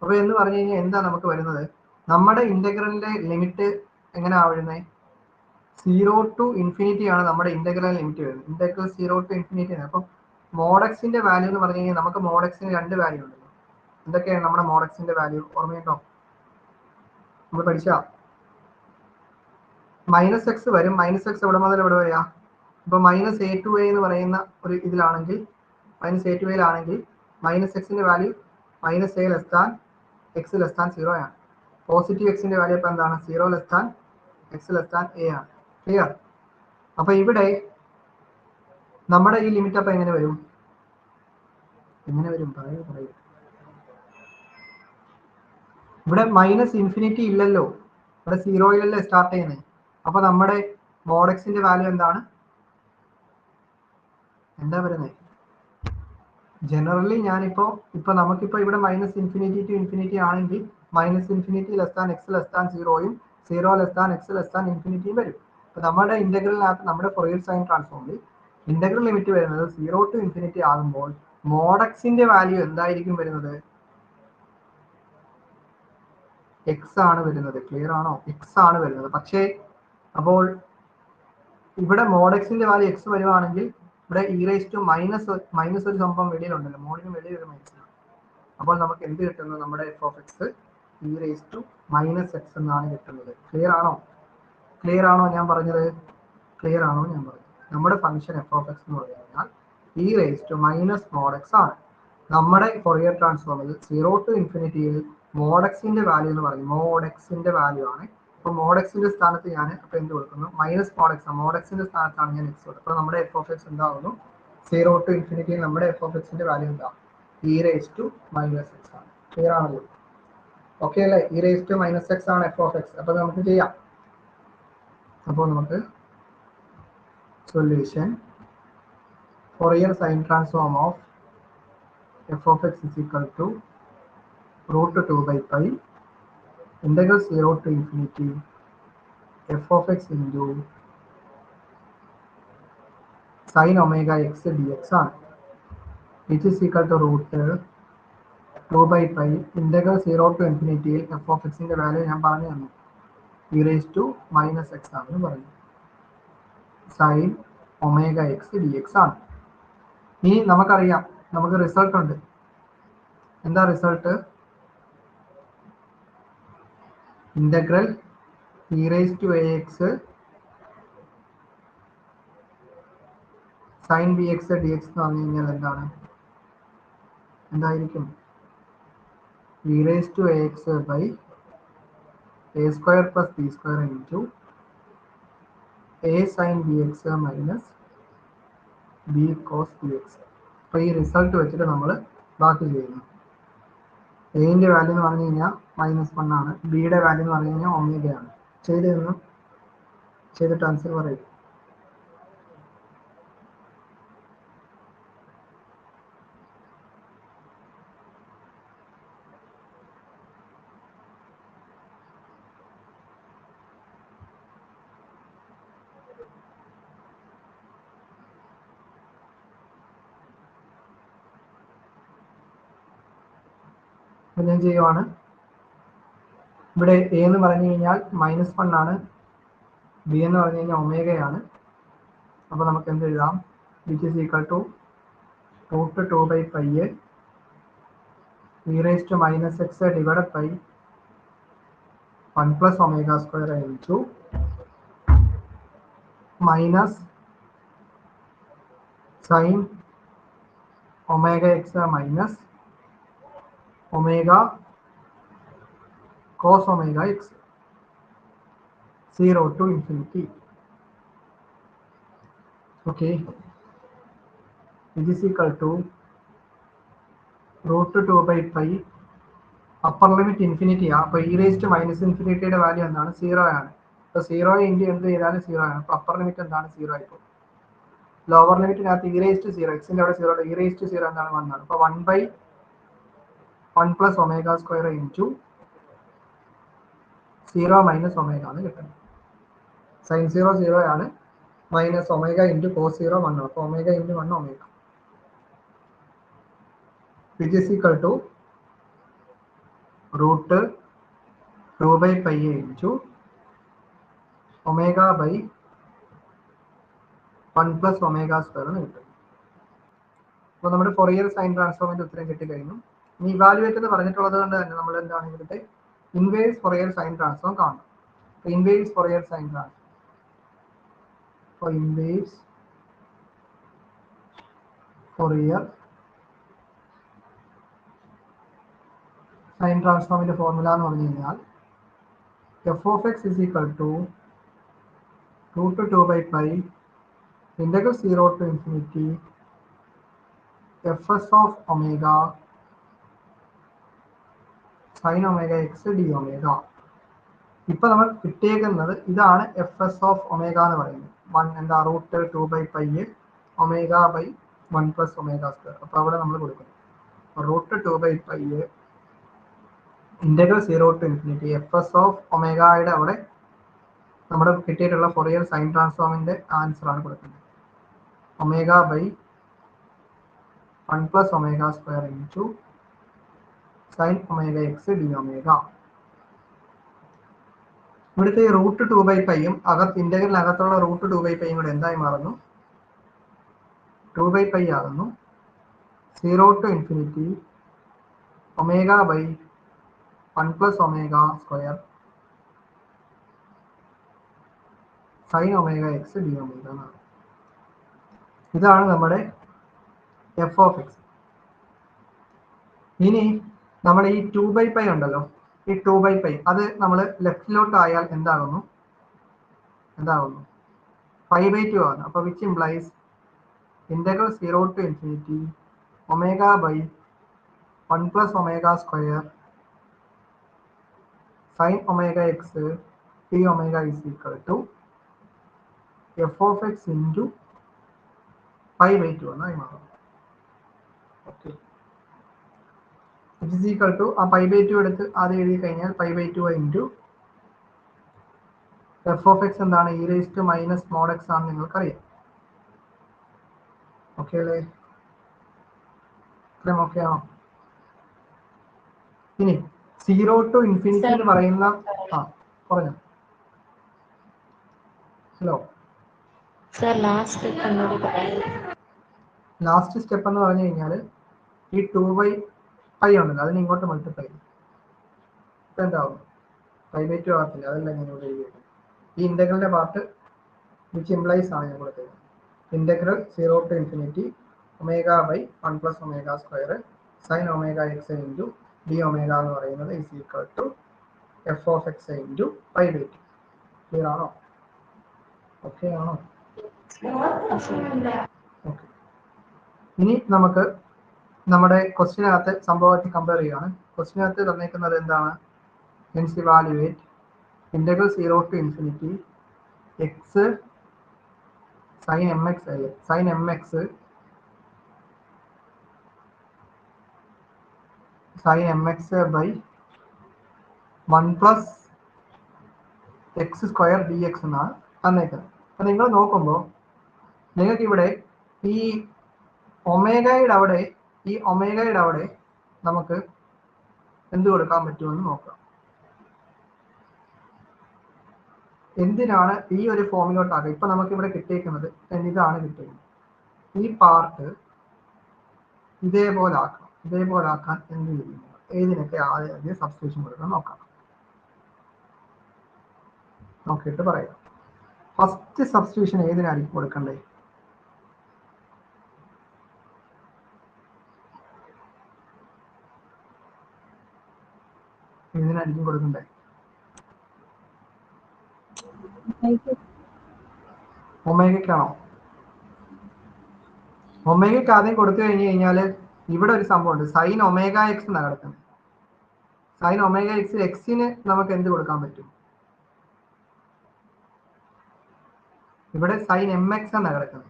അപ്പോൾ എന്ന് പറഞ്ഞു കഴിഞ്ഞാൽ എന്താ നമുക്ക് വരുന്നത്, നമ്മുടെ ഇന്റഗ്രലിന്റെ ലിമിറ്റ് എങ്ങനെയാണ് വരുന്നത്, 0 to infinity ആണ് നമ്മുടെ ഇന്റഗ്രൽ ലിമിറ്റ് വരുന്നത്, ഇന്റഗ്രൽ 0 to infinity ആണ്. അപ്പം മോഡെക്സിന്റെ വാല്യൂ എന്ന് പറഞ്ഞു കഴിഞ്ഞാൽ നമുക്ക് മോഡെക്സിന് 2 വാല്യൂ ഉണ്ടല്ലോ. എന്തൊക്കെയാണ് നമ്മുടെ മോഡെക്സിന്റെ വാല്യൂ ഓർമ്മയുണ്ടോ, നമ്മൾ പഠിച്ച -x വരും, -x എവിടെ മുതൽ എവിടെ വരിക, ഇപ്പോൾ -a2a എന്ന് പറയുന്ന ഒരു ഇതിലാണെങ്കിൽ -a2aയിലാണെങ്കിൽ -xന്റെ value -a less than x less than 0 ആണ്. പോസിറ്റീവ് എക്സിന്റെ വാല്യൂ ഇപ്പോൾ എന്താണ്, 0 less than x less than a ആണ്. ക്ലിയർ? അപ്പൊ ഇവിടെ നമ്മുടെ ഈ ലിമിറ്റ് അപ്പൊ എങ്ങനെ വരും? പറയൂ. ഇവിടെ മൈനസ് ഇൻഫിനിറ്റി ഇല്ലല്ലോ, ഇവിടെ സീറോയിലല്ലേ സ്റ്റാർട്ട് ചെയ്യുന്നത്. അപ്പൊ നമ്മുടെ മോഡ് എക്സിന്റെ വാല്യൂ എന്താണ്? എന്താ പറയുന്നത്? ജനറലി ഇപ്പൊ നമുക്കിപ്പോ ഇവിടെ മൈനസ് ഇൻഫിനിറ്റി ടു ഇൻഫിനിറ്റി ആണെങ്കിൽ minus infinity less than x less than സീറോയും zero less than x less than ഇൻഫിനിറ്റിയും വരും. അപ്പൊ നമ്മുടെ ഇന്റഗ്രലിനകത്ത് നമ്മുടെ ഫൊറിയർ സൈൻ ട്രാൻസ്ഫോമിൽ ഇന്റഗ്രൽ ലിമിറ്റ് വരുന്നത് 0 ടു ഇൻഫിനിറ്റി ആകുമ്പോൾ മോഡ് എക്സിന്റെ വാല്യൂ എന്തായിരിക്കും വരുന്നത്? എക്സ് ആണ് വരുന്നത്. ക്ലിയർ ആണോ? എക്സ് ആണ് വരുന്നത്. പക്ഷേ അപ്പോൾ ഇവിടെ മോഡ് എക്സിന്റെ വാല്യൂ എക്സ് വരുവാണെങ്കിൽ ഇവിടെ ഇ റേസ് ടു മൈനസ് ഒരു സംഭവം വെളിയിലുണ്ടല്ലോ, മോഡിന് വെളിയിൽ ഒരു മൈനസ്. അപ്പോൾ നമുക്ക് എന്ത് കിട്ടുന്നു? നമ്മുടെ f of x e raise to minus x എന്നാണ് കിട്ടുന്നത്. ക്ലിയർ ആണോ? ക്ലിയർ ആണോ ഞാൻ പറഞ്ഞത്? ക്ലിയർ ആണോ ഞാൻ പറഞ്ഞത്? നമ്മുടെ ഫംഗ്ഷൻ എഫ് ഓഫ് എക്സ് എന്ന് പറഞ്ഞു കഴിഞ്ഞാൽ e raise to minus mod x ആണ്. നമ്മുടെ ഫൊറിയർ ട്രാൻസ്ഫോമിൽ 0 ടു ഇൻഫിനിറ്റിയിൽ മോഡ് എക്സിന്റെ വാല്യൂ എന്ന് പറയും, മോഡ് എക്സിന്റെ വാല്യൂ ആണ്. അപ്പൊ മോഡ് എക്സിന്റെ സ്ഥാനത്ത് ഞാൻ അപ്പൊ എന്ത് കൊടുക്കുന്നു? Minus mod X. മോഡ് എക്സിന്റെ സ്ഥാനത്താണ് ഞാൻ എക്സ് കൊടുക്കുന്നത്. അപ്പൊ നമ്മുടെ എഫ് ഓഫ് എക്സ് എന്താകുന്നു? 0 ടു ഇൻഫിനിറ്റിയിൽ നമ്മുടെ എഫ് ഓഫ് എക്സിന്റെ വാല്യൂ എന്താ? E raise to minus x ആണ്. ക്ലിയർ ആണല്ലോ? ഓക്കെ അല്ലേ? E raise to minus x ആണ് എഫ് ഓഫ് എക്സ്. അപ്പൊ നമുക്ക് ചെയ്യാം. അപ്പോൾ നമുക്ക് solution Fourier sine transform of f of x is equal to root 2 by pi integral 0 to infinity f of x into sin omega x dx ആണ്, which is equal to root 2 by pi integral 0 to infinity f of x ന്റെ value ഞാൻ പറഞ്ഞു തന്നു, e raised to minus x ആണെന്ന് പറഞ്ഞു, sin omega x dx ആണ്. ഇനി നമുക്കറിയാം, നമുക്ക് റിസൾട്ട് ഉണ്ട്. എന്താ result? Integral e raised to ax sin bx dx എന്ന് പറഞ്ഞു കഴിഞ്ഞാൽ എന്തായിരിക്കും? e raised to ax by a square plus b square into a sin bx minus b cos bx. അപ്പൊ ഈ റിസൾട്ട് വെച്ചിട്ട് നമ്മൾ ബാക്കി ചെയ്യുന്നു. എന്റെ വാല്യൂ എന്ന് പറഞ്ഞു കഴിഞ്ഞാൽ -1 ആണ്, ബിയുടെ വാല്യൂ എന്ന് പറഞ്ഞു കഴിഞ്ഞാൽ ഒമേഗയാണ്. ചെയ്തിട്ട് ആൻസർ പറയും. ഞാൻ ചെയ്യുവാണ്. ഇവിടെ എ എന്ന് പറഞ്ഞു കഴിഞ്ഞാൽ -1 ആണ്, ബി എന്ന് പറഞ്ഞു കഴിഞ്ഞാൽ ഒമേഗയാണ്. അപ്പൊ നമുക്ക് എന്ത് എഴുതാം? Which is equal to root 2 by pi e raised to minus x divided by 1 plus omega square into minus sin omega x minus omega cos omega x 0 to infinity. Okay, which is equal to root 2 by pi upper limit infinity ആണ്. അപ്പൊ E raised minus ഇൻഫിനിറ്റിയുടെ value എന്താണ്? 0 ആണ്. അപ്പൊ 0 into എന്ത് ചെയ്താലും 0 ആണ്. അപ്പൊ അപ്പർ ലിമിറ്റ് എന്താണ്? 0 ആയിപ്പോൾ. ലോവർ ലിമിറ്റിനകത്ത് ഇ റേസ്റ്റ് 0, എക്സിന്റെ അവിടെ 0, ഇ റേസ്റ്റ് 0 എന്താണ്? 1 ആണ്. അപ്പൊ 1 by 1 plus omega square into 0 minus omega ആണ് കിട്ടുന്നത്. sin 0 0 ആണ്, മൈനസ് ഒമേഗ ഇൻറ്റു കോസ് 0 1 ആണ്. അപ്പൊ omega into 1 omega, which is equal to root 2 by pi into omega by 1 plus omega square എന്ന് കിട്ടും. അപ്പോൾ നമ്മുടെ ഫൊറിയർ സൈൻ ട്രാൻസ്ഫോമിന്റെ ഉത്തരം കിട്ടിക്കഴിഞ്ഞു. ഇനി ഇവാലുവേറ്റ് എന്ന് പറഞ്ഞിട്ടുള്ളത് കൊണ്ട് തന്നെ നമ്മൾ എന്താണ് ഇവിടുത്തെ ഇൻവേഴ്സ് ഫൊറിയർ സൈൻ ട്രാൻസ്ഫോം കാണും. Inverse Fourier sine transform, inverse Fourier sine ട്രാൻസ്ഫോമിന്റെ ഫോർമുല എന്ന് പറഞ്ഞു കഴിഞ്ഞാൽ f of x is equal to root 2 by pi integral 0 to infinity fs of omega sin omega x d omega. ഇപ്പൊ നമ്മൾ കിട്ടിയേക്കുന്നത് ഇതാണ് F s of omega എന്ന് പറയുന്നത്. എന്താ root 2 by pi omega by 1 plus omega square. അപ്പൊ അവിടെ നമ്മൾ കൊടുക്കുന്നു റൂട്ട് 2 by pi ഇന്റഗ്രൽ 0 to infinity f s of ഒമേഗയുടെ അവിടെ നമ്മുടെ കിട്ടിയിട്ടുള്ള ഫൊറിയർ സൈൻ ട്രാൻസ്ഫോമിന്റെ ആൻസർ ആണ് കൊടുക്കുന്നത്. Omega by 1 plus omega square into sine omega x d omega. ഇവിടുത്തെ റൂട്ട് 2 by പൈയും ഇന്റഗ്രലിനകത്തുള്ള റൂട്ട് 2 by പൈയും കൂടെ എന്തായി മാറുന്നു? 2 by pi ആകുന്നു. 0 to infinity omega by 1 plus omega square sine omega x d omega എന്നാണ്. ഇതാണ് നമ്മുടെ എഫ് ഓഫ് എക്സ്. ഇനി നമ്മൾ ഈ 2 by pi ഉണ്ടല്ലോ, ഈ 2 by pi അത് നമ്മൾ ലെഫ്റ്റിലോട്ട് ആയാൽ എന്താകുന്നു? പൈ ബൈ 2 ആണ്. അപ്പൊ which implies integral 0 to infinity omega by 1 plus omega square sine omega x d omega is equal to f of x into pi by 2 എന്നായി മാറും. Okay, it is equal to ആ pi by 2 എടുത്ത് ആദ്യം എഴുതി കഴിഞ്ഞാൽ pi by 2 into f of x എന്താണ്? E raise to minus mod x ആണെന്ന് നിങ്ങൾക്കറിയാം. ഓക്കെ അല്ലേ? ഇത്രയും ഓക്കെ ആണോ? ഇനി 0 to infinity എന്ന് പറയുന്ന പറഞ്ഞു. ഹലോ, ലാസ്റ്റ് സ്റ്റെപ്പ് എന്ന് പറഞ്ഞു കഴിഞ്ഞാൽ ഈ 2 by pi ഉണ്ടല്ലോ അതിന് ഇങ്ങോട്ട് മൾട്ടിപ്ലൈ ചെയ്യും. ഇപ്പൊ എന്താവും? പൈ ബൈ 2 ആകത്തില്ല. അതല്ല ഞാൻ ഇവിടെ എഴുതിയത്. ഈ ഇന്റഗ്രലിന്റെ പാർട്ട് വിച്ച് ഇംപ്ലൈസ് ആണ് ഞാൻ കൊടുത്തത്. Integral 0 to infinity omega by 1 plus omega square sine omega x into d omega എന്ന് പറയുന്നത് is equal to f of x into pi by 2. Clear ആണോ? ഓക്കെ ആണോ? ഓക്കെ. ഇനി നമുക്ക് നമ്മുടെ ക്വസ്റ്റിനകത്ത് സംഭവമായിട്ട് കമ്പയർ ചെയ്യുകയാണ്. ക്വസ്റ്റിനകത്ത് തന്നേക്കുന്നത് എന്താണ്? Hence evaluate integral 0 to infinity x sine m x അല്ലേ, sine m x by 1 plus x square d x എന്നാണ് തന്നേക്കുന്നത്. അപ്പൊ നിങ്ങൾ നോക്കുമ്പോൾ നിങ്ങൾക്ക് ഇവിടെ ഈ ഒമേഗയുടെ അവിടെ നമുക്ക് എന്ത് കൊടുക്കാൻ പറ്റുമെന്ന് നോക്കാം. എന്തിനാണ് ഈ ഒരു ഫോമിലോട്ടാക്കുക? ഇപ്പൊ നമുക്ക് ഇവിടെ കിട്ടിയേക്കുന്നത് ഇതാണ് കിട്ടിയത്. ഈ പാർട്ട് ഇതേപോലെ ആക്കാൻ എന്ത് ചെയ്യുന്നു? ഏതിനൊക്കെ ആദ്യം സബ്സ്റ്റിറ്റ്യൂഷൻ കൊടുക്കാൻ നോക്കാം. നോക്കിയിട്ട് പറയാം. ഫസ്റ്റ് സബ്സ്റ്റിറ്റ്യൂഷൻ ഏതിനായിരിക്കും കൊടുക്കണ്ടേ? ഏതിനായിരിക്കും കൊടുക്കണ്ടേ? ഒമേഗയ്ക്കാണോ? ഒമേഗയ്ക്ക് ആദ്യം കൊടുത്തു കഴിഞ്ഞു കഴിഞ്ഞാല് ഇവിടെ ഒരു സംഭവമുണ്ട്, സൈൻ ഒമേഗ എക്സ് എന്നാണ് കിടക്കുന്നത്. സൈൻ ഒമേഗ എക്സ് എക്സിന് നമുക്ക് എന്ത് കൊടുക്കാൻ പറ്റും? ഇവിടെ സൈൻ എം എക്സ് എന്നാണ് കിടക്കുന്നത്.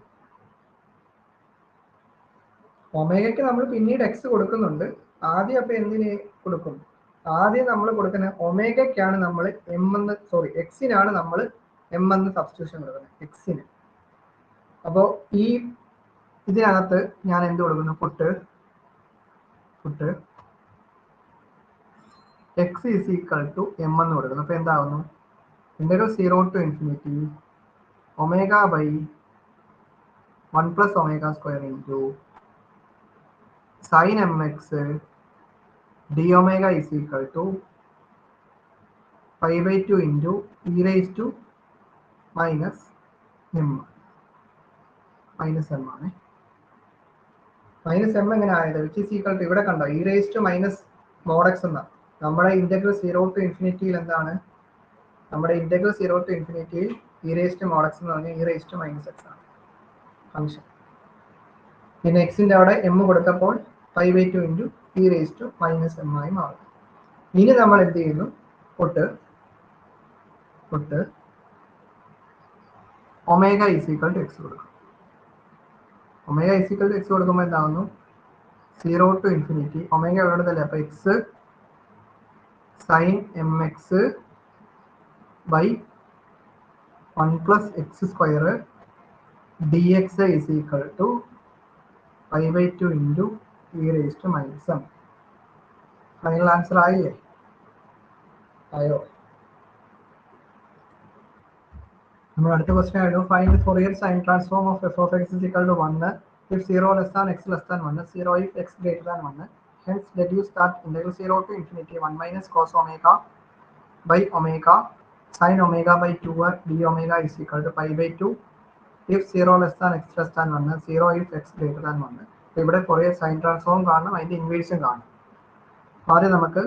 ഒമേഗയ്ക്ക് നമ്മൾ പിന്നീട് എക്സ് കൊടുക്കുന്നുണ്ട്. ആദ്യം അപ്പൊ എന്തിന് കൊടുക്കും? ആദ്യം നമ്മൾ കൊടുക്കുന്ന ഒമേഗയ്ക്കാണ് നമ്മൾ എക്സിനാണ് നമ്മൾ എം എന്ന് സബ്സ്റ്റിറ്റ്യൂഷൻ കൊടുക്കുന്നത്, എക്സിന്. അപ്പോൾ ഈ ഇതിനകത്ത് ഞാൻ എന്ത് കൊടുക്കുന്നു? Put x is equal to m എന്ന് കൊടുക്കുന്നു. അപ്പൊ എന്താവുന്നു? Integral 0 to infinity omega by 1 plus omega square into sine m x d omega is equal to pi by 2 into e raise to minus m ആണ്. Minus m എങ്ങനെ ആയത്? Which is equal to ഇവിടെ കണ്ടോ, e raise to minus mod x എന്നാണ്. നമ്മുടെ integral 0 to infinity എന്താണ്? നമ്മുടെ integral 0 to infinity E റേസ്റ്റ് മോഡ് എക്സ് എന്ന് പറഞ്ഞാൽ ഇ റേസ്റ്റ് മൈനസ് എക്സ് ആണ് ഫംഗ്ഷൻ. പിന്നെ എക്സിന്റെ അവിടെ എം കൊടുത്തപ്പോൾ 5/2 into e raised minus m ആയി മാറും. ഇനി നമ്മൾ എന്ത് ചെയ്യുന്നു, put omega equal to x കൊടുക്കും. ഒമേഗ ഈക്വൽ ടു എക്സ് കൊടുക്കുമ്പോൾ എന്താകുന്നു, 0 to ഇൻഫിനിറ്റി ഒമേഗ എവിടെയല്ലേ, അപ്പോൾ x sine m x by 1 plus x square d x is equal to 5/2 into e raised minus m. Final answer ആയില്ലേ? ആയോ? നമ്മൾ അടുത്ത question ആയിരുന്നു, find Fourier sine transform of f of x is equal to 1 if 0 less than x less than 1, 0 if x greater than 1. Hence deduce that integral 0 to infinity 1 minus cos omega by omega sin omega by 2 d omega is equal to 5/2 if 0 less than x less than 1, 0 if x greater than 1. അപ്പോൾ ഇവിടെ Fourier sine transform കാണണം, അതിൻ്റെ ഇൻവേഴ്സും കാണണം. ആദ്യം നമുക്ക്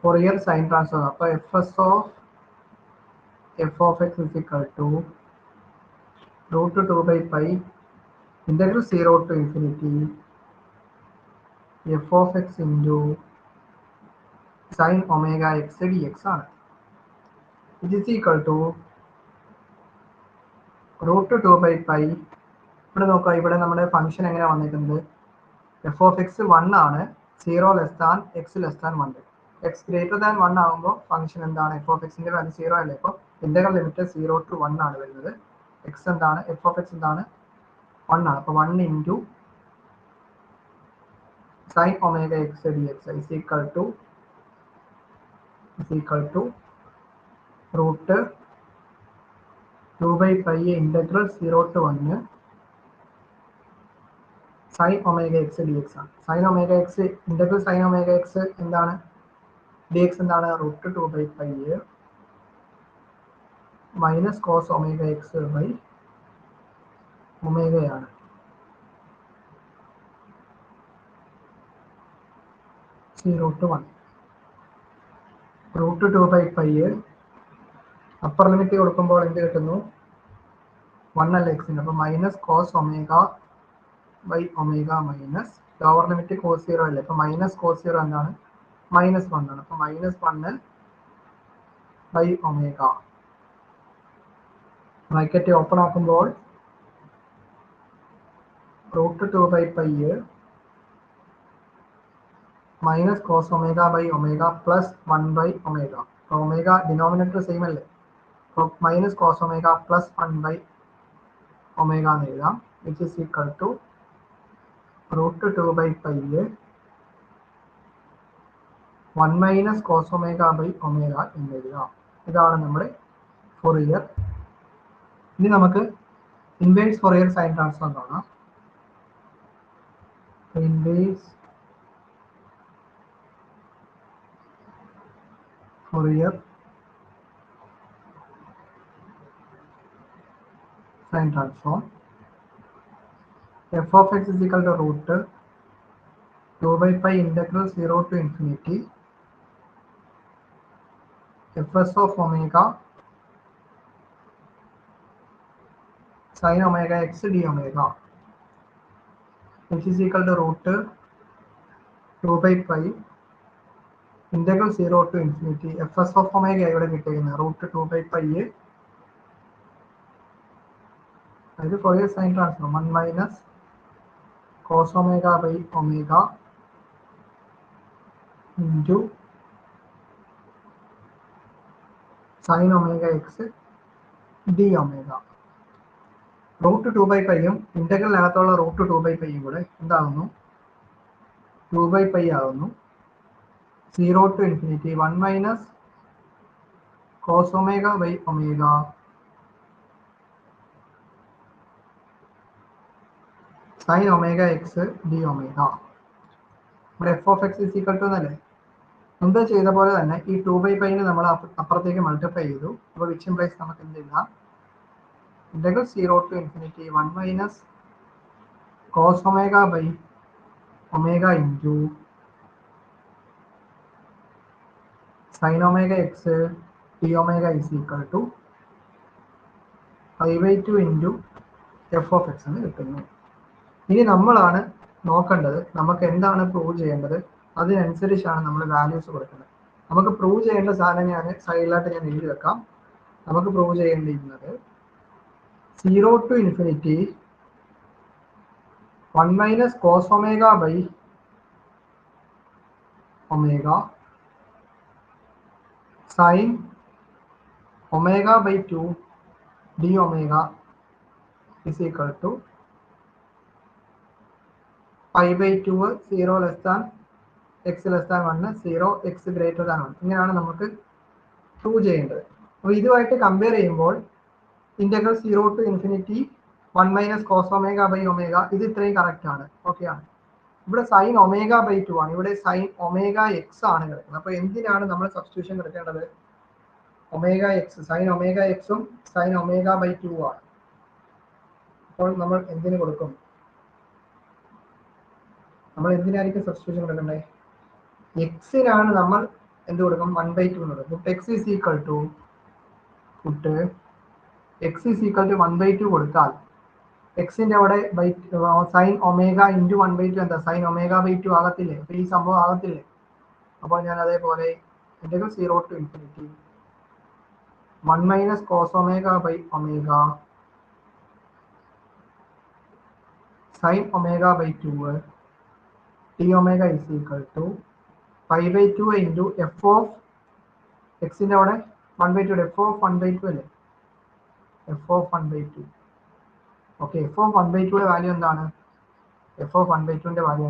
Fourier sine transform, അപ്പോൾ f of x is equal to √2/π integral 0 to infinity f of x into sin omega x dx ആണ്. It is equal to √2/π. ഇവിടെ നോക്കുക, ഇവിടെ നമ്മുടെ ഫംഗ്ഷൻ എങ്ങനെ വന്നിട്ടുണ്ട്, എഫ് ഓഫ് എക്സ് 1 ആണ്, 0 less than x less than 1. X greater than 1 ആകുമ്പോൾ function എന്താണ്, എഫ് ഓഫ് എക്സിന്റെ വാല്യൂ 0 അല്ലേ, അപ്പോൾ ഇന്റഗ്രൽ ലിമിറ്റ് 0 to 1 ആണ് വരുന്നത്. എക്സ് എന്താണ്, എഫ് ഓഫ് എക്സ് എന്താണ്, 1 ആണ്. അപ്പോൾ 1 into sin omega x dx is equal to √2/π integral 0 to 1 sin omega x dx ആണ്. sin omega x integral sin omega x എന്താണ്, dx എന്താണ്, √2/π minus cos omega x by ഒമേഗയാണ്. √2/π upper limit കൊടുക്കുമ്പോൾ എന്ത് കിട്ടുന്നു, 1 അല്ല എക്സിന്, അപ്പോൾ minus cos omega by omega minus lower limit cos 0 അല്ലേ, അപ്പോൾ മൈനസ് കോസ് 0 എന്താണ്, -1 ആണ്. അപ്പോൾ -1 ബൈ ഒമേഗ ബ്രാക്കറ്റ് ഓപ്പൺ ആക്കുമ്പോൾ √2/π minus cos omega by omega plus 1 by omega. അപ്പോൾ ഒമേഗ ഡിനോമിനേറ്റർ സെയിം അല്ലേ, അപ്പോൾ minus cos omega plus 1 by omega എന്ന് എഴുതാം. Which is equal to √2/π 1 minus cos omega by omega എന്ന് എഴുതാം. ഇതാണ് നമ്മുടെ ഫോറിയർ. ഇനി നമുക്ക് ഇൻവേഴ്സ് ഫോറിയർ സൈൻ ട്രാൻസ്ഫോം കാണാം. Inverse Fourier sine transform f of x is equal to √2/π integral 0 to infinity fs of omega sin omega x d omega, which is equal to √2/π integral 0 to infinity fs of omega ഇവിടെ കിട്ടിയിരിക്കുന്നത് √2/π, അതായത് Fourier sine transform 1 minus cos omega by omega into sin omega x d omega. √2/πയും ഇന്റഗ്രലിനകത്തുള്ള √2/πയും കൂടെ എന്താകുന്നു, 2/π ആകുന്നു. 0 to infinity 1 minus cos omega by omega sin omega x d omega. ഇവിടെ f of x is equal to എന്നല്ലേ, മുമ്പ് ചെയ്ത പോലെ തന്നെ ഈ 2/π നമ്മൾ അപ്പുറത്തേക്ക് മൾട്ടിപ്ലൈ ചെയ്തു. അപ്പോൾ വിച്ച് ഇംപ്ലൈസ് നമുക്ക് എന്ത് ചെയ്യാം, integral 0 to infinity 1 minus cos omega by omega into sin omega x d omega is equal to π/2 into f of x എന്ന് കിട്ടുന്നു. ഇനി നമ്മളാണ് നോക്കേണ്ടത് നമുക്ക് എന്താണ് പ്രൂവ് ചെയ്യേണ്ടത്, അതിനനുസരിച്ചാണ് നമ്മൾ വാല്യൂസ് കൊടുക്കുന്നത്. നമുക്ക് പ്രൂവ് ചെയ്യേണ്ട സാധനം ഞാൻ സൈഡിലായിട്ട് ഞാൻ എഴുതി വെക്കാം. നമുക്ക് prove ചെയ്യേണ്ടിയിരുന്നത് 0 to infinity 1 minus cos omega by omega sin omega by 2 d omega is equal to π/2 0 less than x less than 1 0 x greater than 1. ഇങ്ങനെയാണ് നമുക്ക് പ്രൂവ് ചെയ്യേണ്ടത്. അപ്പോൾ ഇതുമായിട്ട് കമ്പയർ ചെയ്യുമ്പോൾ integral 0 to infinity 1 minus cos omega by omega ഇത് ഇത്രയും correct ആണ്, okay ആണ്. ഇവിടെ സൈൻ ഒമേഗ ബൈ 2 ആണ്, ഇവിടെ സൈൻ ഒമേഗ എക്സ് ആണ് കിടക്കുന്നത്. അപ്പോൾ എന്തിനാണ് നമ്മൾ സബ്സ്റ്റിറ്റ്യൂഷൻ എടുക്കേണ്ടത്? ഒമേഗ എക്സ്, സൈൻ ഒമേഗ എക്സും സൈൻ ഒമേഗ ബൈ 2 ആണ്. അപ്പോൾ നമ്മൾ എന്തിന് കൊടുക്കും? നമ്മൾ എന്തിനായിരിക്കും സബ്സ്റ്റിറ്റ്യൂഷൻ എടുക്കേണ്ടത്? എക്സിനാണ് നമ്മൾ എന്ത് കൊടുക്കും? 1/2 എന്ന് കൊടുക്കും. X is equal to x is equal to 1/2 കൊടുത്താൽ എക്സിന്റെ അവിടെ സൈൻ ഒമേഗ ഇൻറ്റു 1/2 എന്താ? സൈൻ ഒമേഗ ബൈ 2 ആകത്തില്ലേ? അപ്പൊ ഈ സംഭവം ആകത്തില്ലേ? അപ്പോൾ ഞാൻ അതേപോലെ integral 0 to infinity 1 minus cos omega by omega sin omega by 2 d omega is equal to π/2 into f of എക്സിന്റെ അവിടെ 1/2 f of 1/2 അല്ലേ? f of 1/2. Okay, f of 1/2 value എന്താണ്? എഫ് ഓഫ് 1/2 വാല്യൂ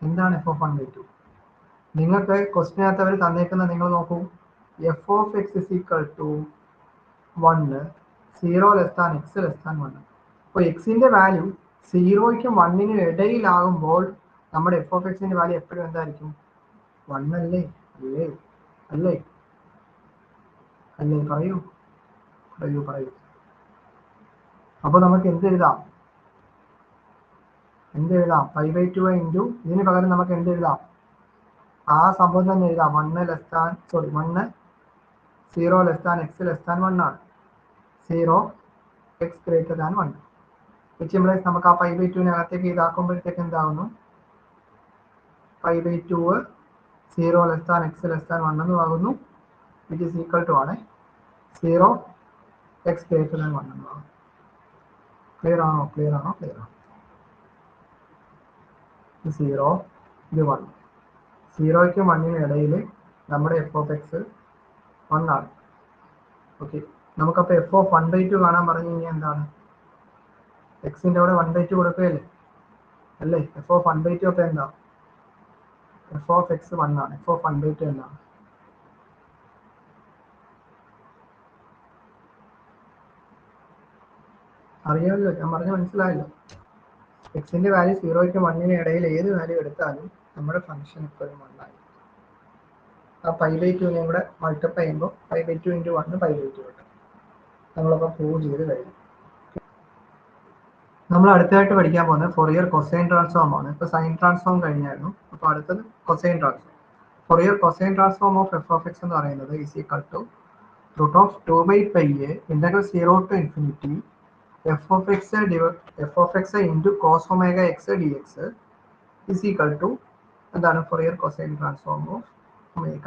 എന്താണ് എഫ് ഓഫ് 1/2? നിങ്ങൾക്ക് ക്വസ്റ്റിനകത്ത് അവർ തന്നേക്കുന്ന നിങ്ങൾ നോക്കൂ, f of x is equal to 1 0 less than x less than 1. അപ്പോൾ എക്സിന്റെ വാല്യൂ 0യ്ക്കും 1നും ഇടയിലാകുമ്പോൾ നമ്മുടെ എഫ് ഓഫ് എക്സിന്റെ വാല്യൂ എപ്പോഴും എന്തായിരിക്കും? 1 അല്ലേ? അല്ലേ അല്ലേ അല്ലേ? പറയൂ പറയൂ പറയൂ. അപ്പോൾ നമുക്ക് എന്തെഴുതാം? π/2 ഇൻറ്റു ഇതിന് പകരം നമുക്ക് എന്തെഴുതാം? ആ സംഭവം തന്നെ എഴുതാം. 1 0 less than x less than 1 ആണ്. 0 x greater than 1. Which implies നമുക്ക് ആ π/2 ഇതാക്കുമ്പോഴത്തേക്ക് എന്താകുന്നു? π/2 0 less than x less than 1 എന്നും ആകുന്നു. വിച്ച് ഈസ് ഈക്വൽ ടു ആണ് 0 എക്സ് ഗ്രേറ്റർ ദാൻ 1 എന്നും ആകുന്നു. ക്ലിയർ ആണോ? 0 ഇത് 1. 0യ്ക്കും 1നും ഇടയിൽ നമ്മുടെ എഫ് ഓഫ് എക്സ് 1 ആണ്. ഓക്കെ, നമുക്കപ്പോൾ എഫ് ഓഫ് 1/2 കാണാൻ പറഞ്ഞു കഴിഞ്ഞാൽ എന്താണ്? എക്സിന്റെ അവിടെ 1/2 കൊടുക്കുകയല്ലേ അല്ലേ? എഫ് ഓഫ് 1/2 അപ്പോൾ എന്താ? എഫ് ഓഫ് എക്സ് 1 ആണ്. എഫ് ഓഫ് 1/2 എന്താണ്? അറിയാമല്ലോ, ഞാൻ പറഞ്ഞ മനസ്സിലായല്ലോ. എക്സിന്റെ വാല്യൂ 0യ്ക്കും 1നും ഇടയിൽ ഏത് വാല്യൂ എടുത്താലും നമ്മുടെ ഫംഗ്ഷൻ എപ്പോഴും 1 ആയി. ആ π/2 കൂടെ മൾട്ടിപ്ലൈ ചെയ്യുമ്പോൾ π/2 ഇൻറ്റു 1 π/2 കിട്ടും. നമ്മളപ്പോൾ പ്രൂവ് ചെയ്ത് കഴിഞ്ഞു. നമ്മൾ അടുത്തായിട്ട് പഠിക്കാൻ പോകുന്നത് ഫൊറിയർ കൊസൈൻ ട്രാൻസ്ഫോം ആണ്. ഇപ്പോൾ സൈൻ ട്രാൻസ്ഫോം കഴിഞ്ഞായിരുന്നു, അപ്പോൾ അടുത്തത് cosine transform. Fourier cosine transform of f of x എന്ന് പറയുന്നത് is equal to √2/π integral 0 to infinity f of x into cos omega x d x is equal to എന്താണ്? Fourier cosine transform of omega,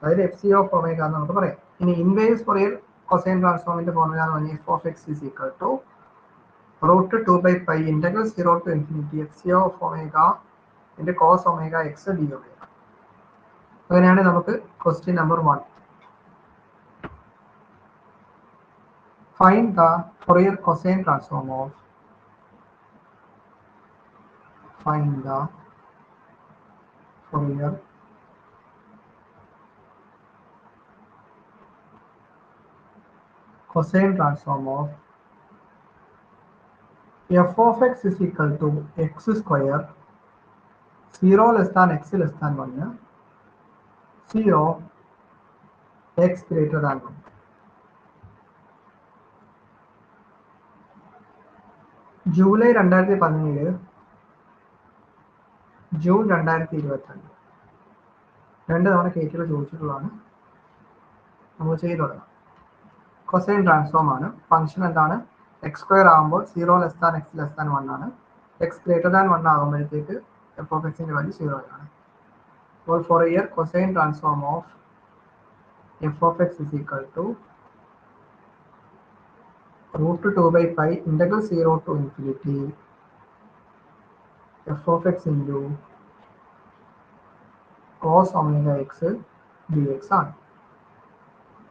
അതായത് f c of omega എന്ന് നമുക്ക് പറയാം. ഇനി inverse Fourier cosine ട്രാൻസ്ഫോമിന്റെ formula എന്ന് പറഞ്ഞാൽ f of x is equal to √2/π integral 0 to infinity f c of omega into cos omega x d omega. അങ്ങനെയാണ് നമുക്ക് question number 1. Find the Fourier cosine transform of Fourier cosine transform of f of x is equal to x square 0 less than x less than 1 0 x greater than 1. July 2017 June 2022 2 തവണ കേസുകൾ ചോദിച്ചിട്ടുള്ളതാണ്. നമ്മൾ ചെയ്തു തുടങ്ങാം. Cosine transform ആണ്. Function എന്താണ്? X square ആകുമ്പോൾ 0 less than x less than 1 ആണ്. X greater than 1 ആകുമ്പോഴത്തേക്ക് എഫ് ഓഫ് എക്സിന്റെ വാല്യൂ 0 ആണ്. അപ്പോൾ Fourier cosine transform of f of x is equal to √2/π integral 0 to infinity f of x into cos omega x dx ആണ്.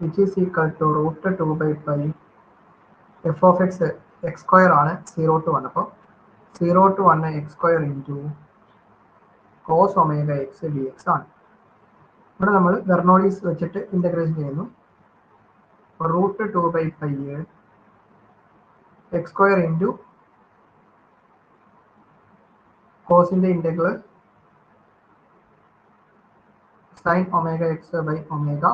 which is equal to √2/π f of x x square ആണ് 0 to 1. അപ്പോൾ 0 to 1 x square into cos omega x dx ആണ്. ഇവിടെ നമ്മൾ Bernoulli's വെച്ചിട്ട് integration ചെയ്യുന്നു. √2/π x square into cosന്റെ ഇന്റഗ്രൽ sin omega x by omega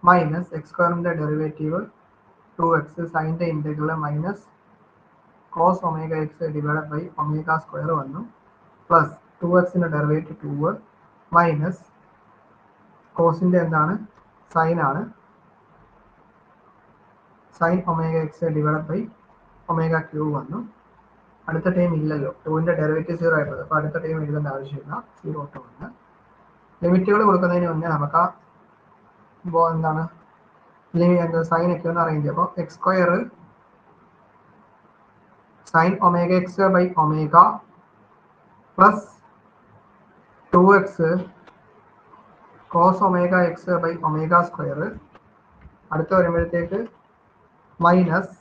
minus x സ്ക്വയറിന്റെ ഡെറിവേറ്റീവ് 2x സൈൻ്റെ integral minus cos omega x divide by omega square വന്നു പ്ലസ് 2xന്റെ ഡെറിവേറ്റീവ് 2 മൈനസ് കോസിന്റെ എന്താണ്? സൈൻ ആണ്. Sine omega x divide by omega cube വന്നു. അടുത്ത ടൈം ഇല്ലല്ലോ, 2ന്റെ ഡെറിവേറ്റീവ് 0 ആയിട്ടുള്ളത്. അപ്പോൾ അടുത്ത ടൈം എഴുതേണ്ട ആവശ്യമില്ല. 0 to 1. ലിമിറ്റുകൾ കൊടുക്കുന്നതിന് മുന്നേ നമുക്ക് എന്താണ് സൈൻ ഒക്കെ ഒന്ന് അറേഞ്ച് ചെയ്യാം. അപ്പോൾ x square sine omega x by omega plus 2x cos omega x by omega square. അടുത്ത് വരുമ്പോഴത്തേക്ക് minus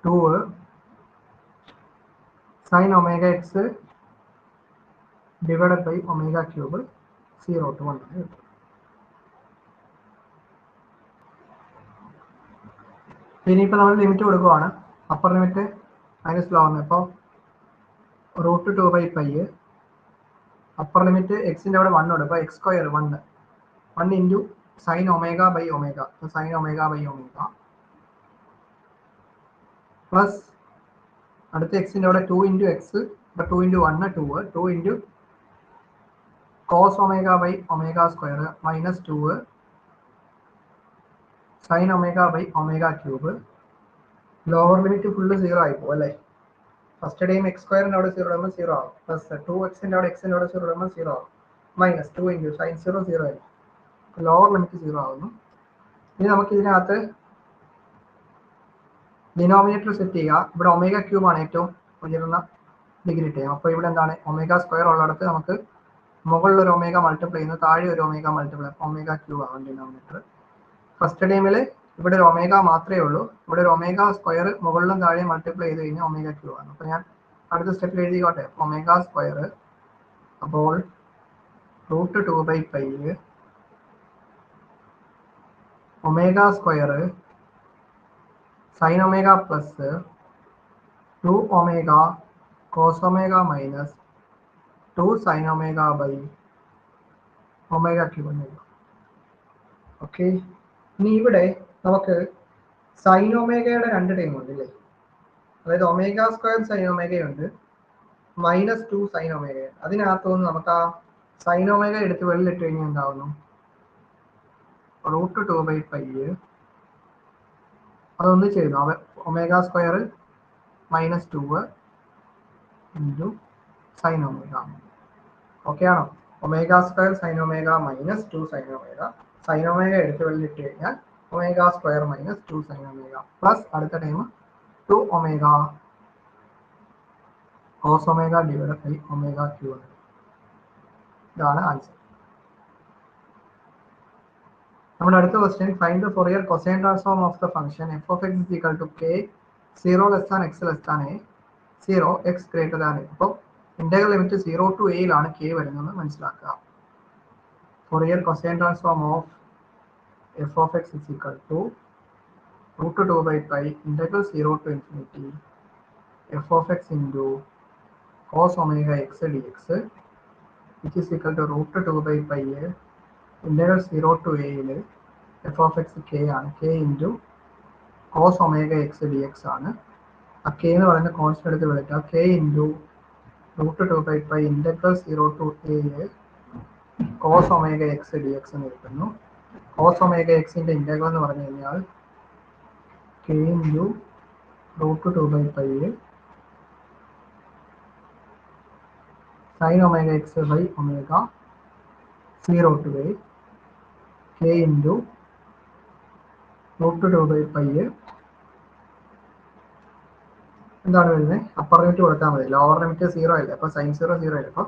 2 sine omega x divided by omega cube 0 to 1. ഇനിയിപ്പോൾ നമ്മൾ ലിമിറ്റ് കൊടുക്കുവാണ്. Upper limit minus lower. അപ്പോൾ √2/π അപ്പർ ലിമിറ്റ് എക്സിൻ്റെ അവിടെ 1 ഉണ്ട്. അപ്പോൾ x square 1 into sine omega by omega, sine omega by omega plus അടുത്ത എക്സിൻ്റെ അവിടെ 2 ഇൻറ്റു എക്സ്. അപ്പോൾ 2 into 1 2 into cos omega by omega square minus 2 sine omega by omega cube. Lower limit full 0 ആയിപ്പോ അല്ലേ? ഫസ്റ്റ് ടൈം എക്സ് സ്ക്വയറിൻ്റെ അവിടെ 0 ആകുമ്പോൾ 0 ആവും. പ്ലസ് 2xന്റെ അവിടെ എക്സിൻ്റെ അവിടെ 0 ആകുമ്പോൾ 0 ആവും. മൈനസ് 2 ഇൻറ്റു സൈൻ 0 ആയിരിക്കും. ലോവർ ലിമിറ്റ് 0 ആവുന്നു. ഇനി നമുക്ക് ഇതിനകത്ത് ഡിനോമിനേറ്റർ സെറ്റ് ചെയ്യുക. ഇവിടെ ഒമേഗ ക്യൂബ് ആണ് ഏറ്റവും ഉയർന്ന ഡിഗ്രി ടൈം. അപ്പോൾ ഇവിടെ എന്താണ്? ഒമേഗ സ്ക്വയർ ഉള്ളിടത്ത് നമുക്ക് മുകളിൽ ഒരു ഒമേഗ മൾട്ടിപ്ലൈ ചെയ്യുന്നു, താഴെ ഒരു ഒമേഗ മൾട്ടിപ്ലൈ, ഒമേഗ ക്യൂബ് ആവും ഡിനോമിനേറ്റർ. ഫസ്റ്റ് ടൈമിൽ ഇവിടെ ഒരു ഒമേഗ മാത്രമേ ഉള്ളൂ. ഇവിടെ ഒരു ഒമേഗ സ്ക്വയർ മുകളിലും താഴെ മൾട്ടിപ്ലൈ ചെയ്ത് കഴിഞ്ഞാൽ ഒമേഗ ക്യൂബ് ആണ്. അപ്പോൾ ഞാൻ അടുത്ത സ്റ്റെപ്പിൽ എഴുതിക്കോട്ടെ. ഒമേഗ സ്ക്വയർ അപ്പോൾ √2/π omega square sine omega plus 2 omega cos omega minus 2 sine omega by omega cube എന്ന് എഴുതാം. ഓക്കെ. ഇനി ഇവിടെ നമുക്ക് സൈൻ ഒമേഗയുടെ 2 ടൈം ഉണ്ട് അല്ലേ? അതായത് ഒമേഗ സ്ക്വയർ സൈൻ ഒമേഗയുണ്ട്, മൈനസ് 2 സൈൻ ഒമേഗയുണ്ട്. അതിനകത്തുനിന്ന് നമുക്ക് ആ സൈൻ ഒമേഗ എടുത്ത് വെള്ളിലിട്ട് കഴിഞ്ഞാൽ എന്താവുന്നു? √2/π അതൊന്ന് ചെയ്യുന്നു. Omega square minus 2 into sine omega. Okay ആണോ? Omega square sine omega minus 2 sine omega. Sine omega എടുത്ത് വെള്ളിലിട്ട് കഴിഞ്ഞാൽ omega square minus 2 sine omega plus അടുത്ത time 2 omega cos omega divide by omega cube. ഇതാണ് ആൻസർ. നമ്മുടെ അടുത്ത question find the Fourier cosine transform of the function f of x is equal to k 0 less than x less than A 0 x greater than a. അപ്പോൾ integral limit 0 to a k വരുന്നതെന്ന് മനസ്സിലാക്കുക. Fourier cosine transform of f of x is equal to √2/π integral 0 to infinity f of x into cos omega x dx which is equal to √2/π integral 0 to a f of x k ആണ്. k into cos omega x dx ആണ്. ആ k എന്ന് പറയുന്ന constant എടുത്ത് വിളിക്കുക. k into √2/π integral 0 to a cos omega x dx എന്ന് കിട്ടുന്നു. Cos omega എക്സിന്റെ ഇന്റഗ്രൽ എന്ന് പറഞ്ഞു കഴിഞ്ഞാൽ K into √2/π sin omega x by omega 0 to a k into √2/π എന്താണ് വരുന്നത്? അപ്പർ ലിമിറ്റ് കൊടുത്താൽ മതി. ലോവർ ലിമിറ്റ് 0 അല്ലേ, അപ്പോൾ sin 0 0 അല്ലേ, അപ്പോൾ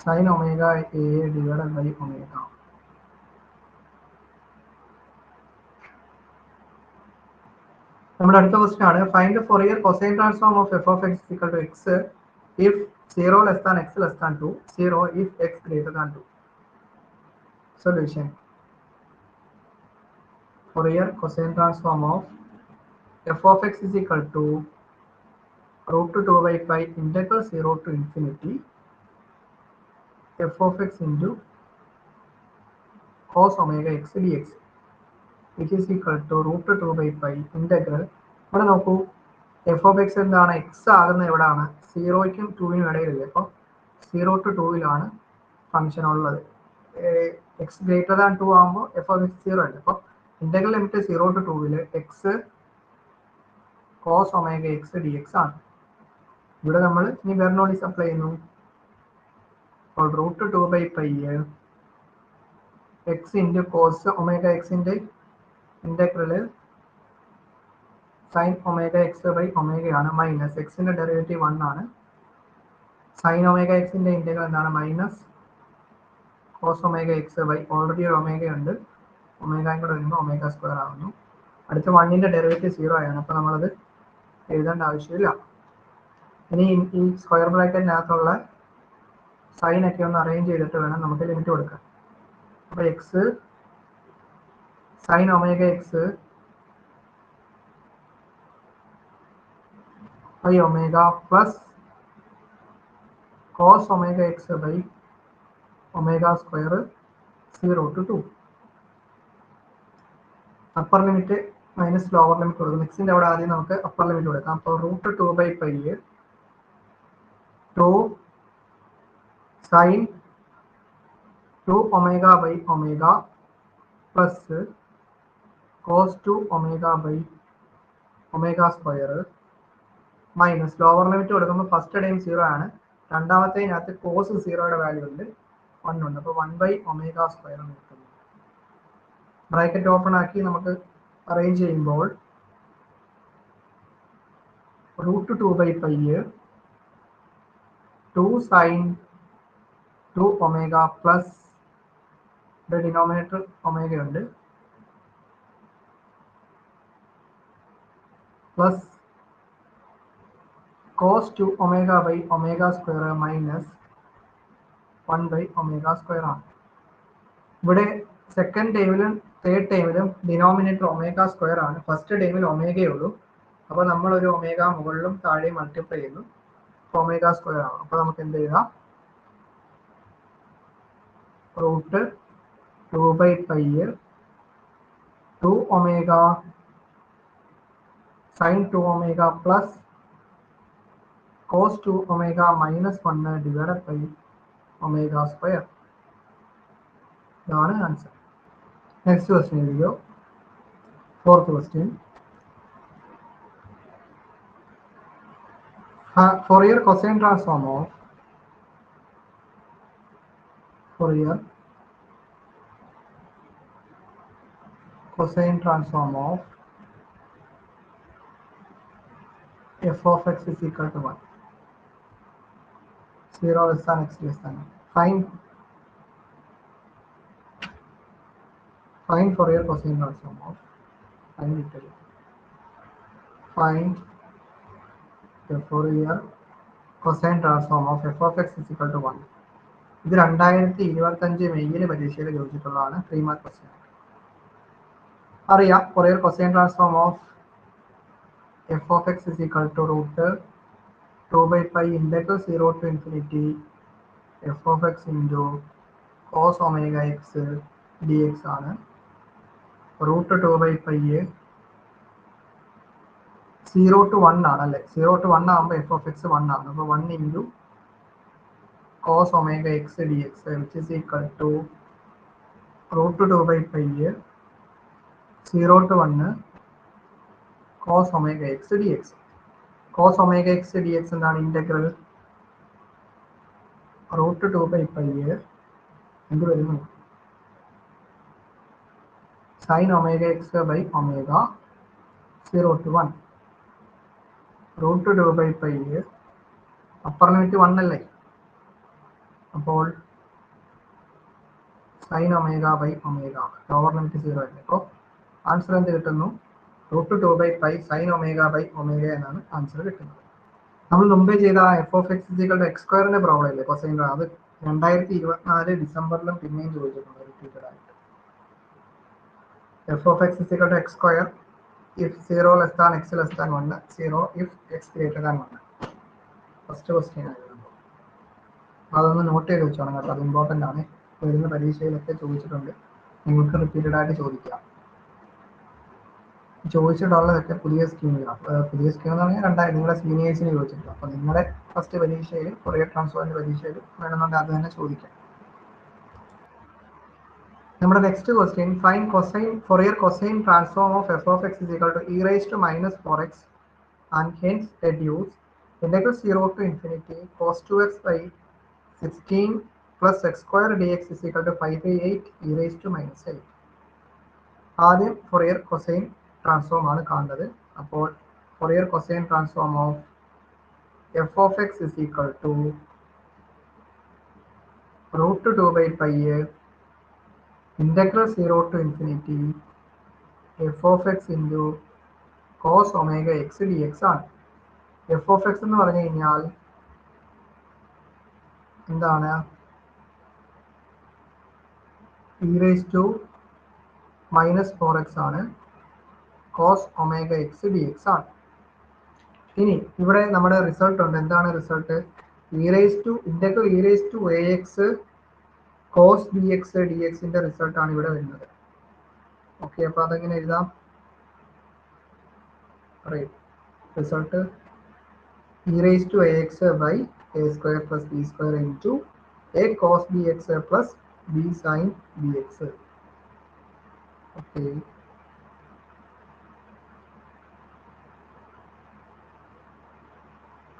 sin omega a divided by omega. നമ്മുടെ അടുത്ത ക്വസ്റ്റ്യൻ ആണ് find Fourier cosine transform of f of x equal to x if 0 less than x less than 2, 0 if x greater than 2. Solution: Fourier cosine transform of f of x is equal to √2/π integral 0 to infinity f of x into cos omega x dx which is equal to √2/π integral. ഇവിടെ നോക്കൂ, f of x എന്താണ്? X ആകുന്ന എവിടെയാണ്? 0ക്കും 2നും ഇടയിലല്ലേ, അപ്പോൾ 0 to 2ലാണ് ഫംഗ്ഷൻ ഉള്ളത്. എക്സ് ഗ്രേറ്റർ ദാൻ 2 ആകുമ്പോൾ എഫ് ഓഫ് എക്സ് 0 അല്ലേ, അപ്പോൾ integral limit 0 to 2 x cos omega x d x ആണ്. ഇവിടെ നമ്മൾ ഇനി ബെർണോളി അപ്ലൈ ചെയ്യുന്നു. അപ്പോൾ √2/π എക്സ് ഇൻറ്റു കോസ് ഒമേഗ എക്സിന്റെ integral sin omega x by ഒമേഗയാണ്, മൈനസ് എക്സിന്റെ ഡെറിവേറ്റീവ് 1 ആണ്. sin ഒമേഗ എക്സിന്റെ ഇന്റഗ്രൽ എന്താണ്? Minus cos omega x by already ഒരു ഒമേഗ ഉണ്ട്, ഒമേഗയും കൂടെ വരുമ്പോൾ ഒമേഗ സ്ക്വയർ ആകുന്നു. അടുത്ത 1ന്റെ ഡെറിവേറ്റീവ് 0 ആണ്, അപ്പോൾ നമ്മളത് എഴുതേണ്ട ആവശ്യമില്ല. ഇനി ഈ സ്ക്വയർ ബ്രാക്കറ്റിനകത്തുള്ള സൈൻ ഒക്കെ ഒന്ന് അറേഞ്ച് ചെയ്തിട്ട് വേണം നമുക്ക് ലിമിറ്റ് കൊടുക്കാൻ. അപ്പോൾ X sin omega X by omega plus cos omega x by omega square 0 to 2. Upper limit minus lower limit കൊടുക്കും. എക്സിന്റെ അവിടെ ആദ്യം നമുക്ക് അപ്പർ ലിമിറ്റ് കൊടുക്കാം. അപ്പോൾ √2/π 2 sin 2 omega by omega plus cos 2 omega by omega square minus lower limit കൊടുക്കുമ്പോൾ first time 0 ആണ്, രണ്ടാമത്തേതിനകത്ത് cos 0യുടെ value ഉണ്ട്, 1 ഉണ്ട്, അപ്പോൾ 1/omega square എന്ന് കിട്ടുന്നു. ബ്രാക്കറ്റ് ഓപ്പൺ ആക്കി നമുക്ക് അറേഞ്ച് ചെയ്യുമ്പോൾ √2/π 2 sin 2 omega plus denominator omega ഉണ്ട് plus cos 2 omega by omega square minus 1/omega square ആണ്. ഇവിടെ സെക്കൻഡ് ടൈമിലും തേർഡ് ടൈമിലും ഡിനോമിനേറ്റർ ഒമേഗ സ്ക്വയർ ആണ്, ഫസ്റ്റ് ടൈമിൽ ഒമേഗയേ ഉള്ളൂ, അപ്പോൾ നമ്മൾ ഒരു ഒമേഗ മുകളിലും താഴെയും മൾട്ടിപ്ലൈ ചെയ്യുന്നു, ഒമേഗ സ്ക്വയർ ആണ്. അപ്പോൾ നമുക്ക് എന്ത് ചെയ്യാം? √2/π 2 omega sin 2 omega plus cos 2 omega minus 1 divided by omega square. ഇതാണ് ആൻസർ. നെക്സ്റ്റ് ക്വസ്റ്റ്യൻ എഴുതിയോ? Fourth question. Fourier cosine transform of Fourier cosine transform of f of x is equal to 1. 0 less than x less than 1. Find Fourier cosine transform of find the Fourier cosine transform of f of x is equal to 1. ഇത് 2025 മെയ്യിലെ പരീക്ഷയിൽ ചോദിച്ചിട്ടുള്ളതാണ്. 3 mark question. അറിയാം, Fourier cosine transform of f of x is equal to √2/π integral 0 to infinity f of x into cos omega x dx ആണ്. √2/π 0 to 1 ആണ് അല്ലേ, 0 to 1 ആകുമ്പോൾ f of x 1 ആണ്, അപ്പോൾ 1 into cos omega x dx, which is equal to root 2 by pi 0 to 1 cos omega x dx. Cos omega x dx എന്താണ് integral root 2 by pi എന്ത് വരുന്നു sin omega x by omega 0 to 1 root 2 by pi upper limit 1 അല്ലേ, അപ്പോൾ sin omega by omega lower limit 0 അല്ലേ. അപ്പോൾ answer എന്ത് കിട്ടുന്നു root 2 by pi sin omega by omega എന്നാണ് ആൻസർ കിട്ടുന്നത്. നമ്മൾ മുമ്പേ ചെയ്ത f of x is equal to x സ്ക്വയറിന്റെ പ്രോബ്ലം ഇല്ലേ കൊസൈൻ, അത് 2024 ഡിസംബറിലും പിന്നെയും ചോദിച്ചിട്ടുണ്ട് റിപ്പീറ്റഡ് ആയിട്ട്. F of x is equal to x square if 0 less than x less than 1, 0 if x greater than 1. First question ആയിരുന്നു. അതൊന്ന് നോട്ട് ചെയ്ത് വെച്ചോണം കേട്ടോ, അത് ഇമ്പോർട്ടൻ്റ് ആണ്. വരുന്ന പരീക്ഷയിലൊക്കെ ചോദിച്ചിട്ടുണ്ട്, നിങ്ങൾക്ക് റിപ്പീറ്റഡ് ആയിട്ട് ചോദിക്കാം. ചോദിച്ചിട്ടുള്ളതൊക്കെ പുതിയ സ്കീമുകളാണ്. പുതിയ സ്കീം എന്ന് പറഞ്ഞാൽ നിങ്ങളുടെ സീനിയേഴ്സിന് ചോദിച്ചിട്ടുണ്ട്. അപ്പോൾ നിങ്ങളുടെ ഫസ്റ്റ് പരീക്ഷയിൽ ഫൊറിയർ ട്രാൻസ്ഫോമിൻ്റെ പരീക്ഷയിൽ വേണമെന്നുണ്ടെങ്കിൽ അത് തന്നെ ചോദിക്കാം. നമ്മുടെ next question, find cosine Fourier cosine transform of f of x is equal to e raise to minus 4x and hence reduce integral 0 to infinity cos 2x by 16 plus x square dx is equal to 5/8 e raised to minus 8. ആദ്യം Fourier cosine transform ആണ് കാണുന്നത്. അപ്പോൾ Fourier cosine transform of f of x is equal to root 2 by pi integral 0 to infinity f of x into cos omega x dx ആണ്. F of x എന്ന് പറഞ്ഞു കഴിഞ്ഞാൽ എന്താണ് e raised to minus 4x ആണ്, cos omega x dx ആണ്. ഇനി ഇവിടെ നമ്മുടെ റിസൾട്ട് ഉണ്ട്. എന്താണ് result? Integral e raised to ax cos dx dx ന്റെ റിസൾട്ട് ആണ് ഇവിടെ വരുന്നത്. ഓക്കെ, അപ്പൊ അതെങ്ങനെ എഴുതാം? Result e raised to ax by a square plus b square into a cos dx plus b sin dx. Okay,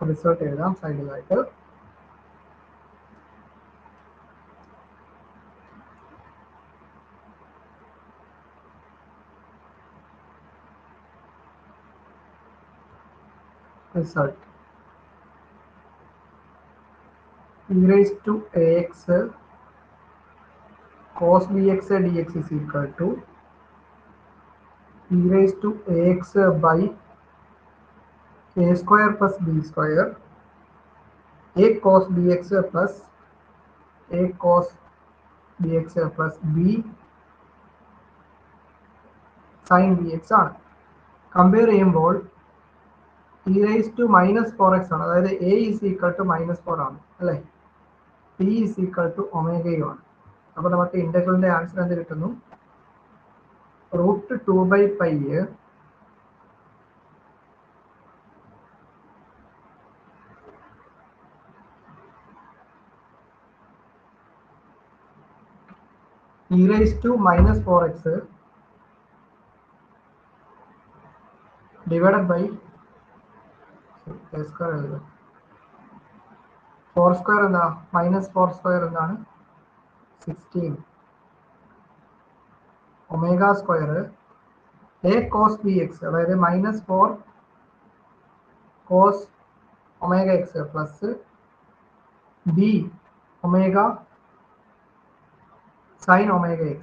result എഴുതാം സൈഡിലായിട്ട്. Result e raised to ax cos dx dx is equal to e raised to ax by a square plus b square a cos dx plus a cos dx plus b sin dx ആണ്. Compare ചെയ്യുമ്പോൾ e raised to minus 4x ആണ്, അതായത് a is equal to minus 4 ആണ് അല്ലേ, t is equal to omega u ആണ്. അപ്പോൾ നമുക്ക് ഇന്റഗ്രലിന്റെ ആൻസർ എന്ത് കിട്ടുന്നു? root 2 by pi e raised to minus 4x divided by a square. 4 square എന്താ? മൈനസ് 4 സ്ക്വയർ എന്താണ്? 16 omega square a cos dx, അതായത് minus 4 cos omega x plus b omega sin omega x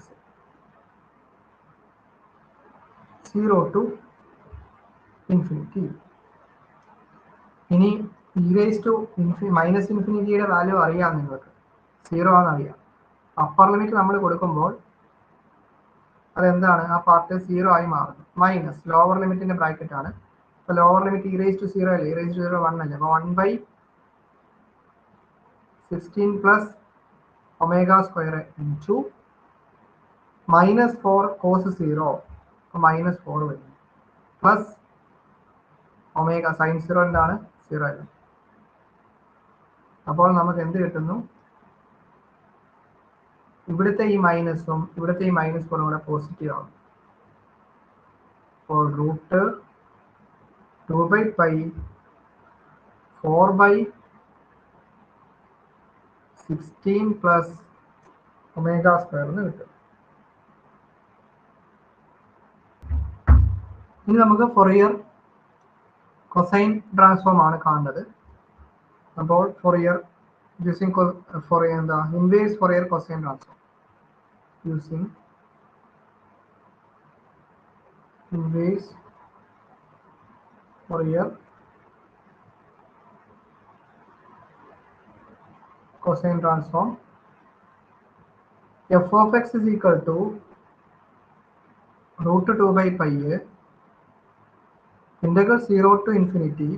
0 to infinity. ഇനി e raised to minus ഇൻഫിനിറ്റിയുടെ value അറിയാം നിങ്ങൾക്ക്, 0 ആണെന്നറിയാം. Upper limit നമ്മൾ കൊടുക്കുമ്പോൾ അതെന്താണ്? ആ പാർട്ട് 0 ആയി മാറുന്നു. മൈനസ് ലോവർ ലിമിറ്റിന്റെ ബ്രാക്കറ്റ് ആണ്. അപ്പോൾ lower limit e raised to 0 അല്ലേ, e raised to 0 1 അല്ലേ, അപ്പോൾ 1/16 plus omega square into minus 4 cos 0, minus 4 വരും, പ്ലസ് ഒമേഗ സൈൻ 0 എന്താണ്? 0 അല്ലേ. അപ്പോൾ നമുക്ക് എന്ത് കിട്ടുന്നു? ഇവിടുത്തെ ഈ മൈനസും ഇവിടുത്തെ ഈ മൈനസ് കൂടെ പോസിറ്റീവ് ആവും. അപ്പോൾ റൂട്ട് 2/π 4/16 പ്ലസ് ഒമേഗ സ്ക്വയർ എന്ന് കിട്ടും. ഇനി നമുക്ക് ഫൊറിയർ കൊസൈൻ ട്രാൻസ്ഫോം ആണ് കാണേണ്ടത്. അപ്പോൾ ഫൊറിയർ യൂസിങ് ഫൊറിയർ എന്താ inverse Fourier cosine transform using inverse Fourier cosine transform f of x is equal to root 2/π integral 0 to infinity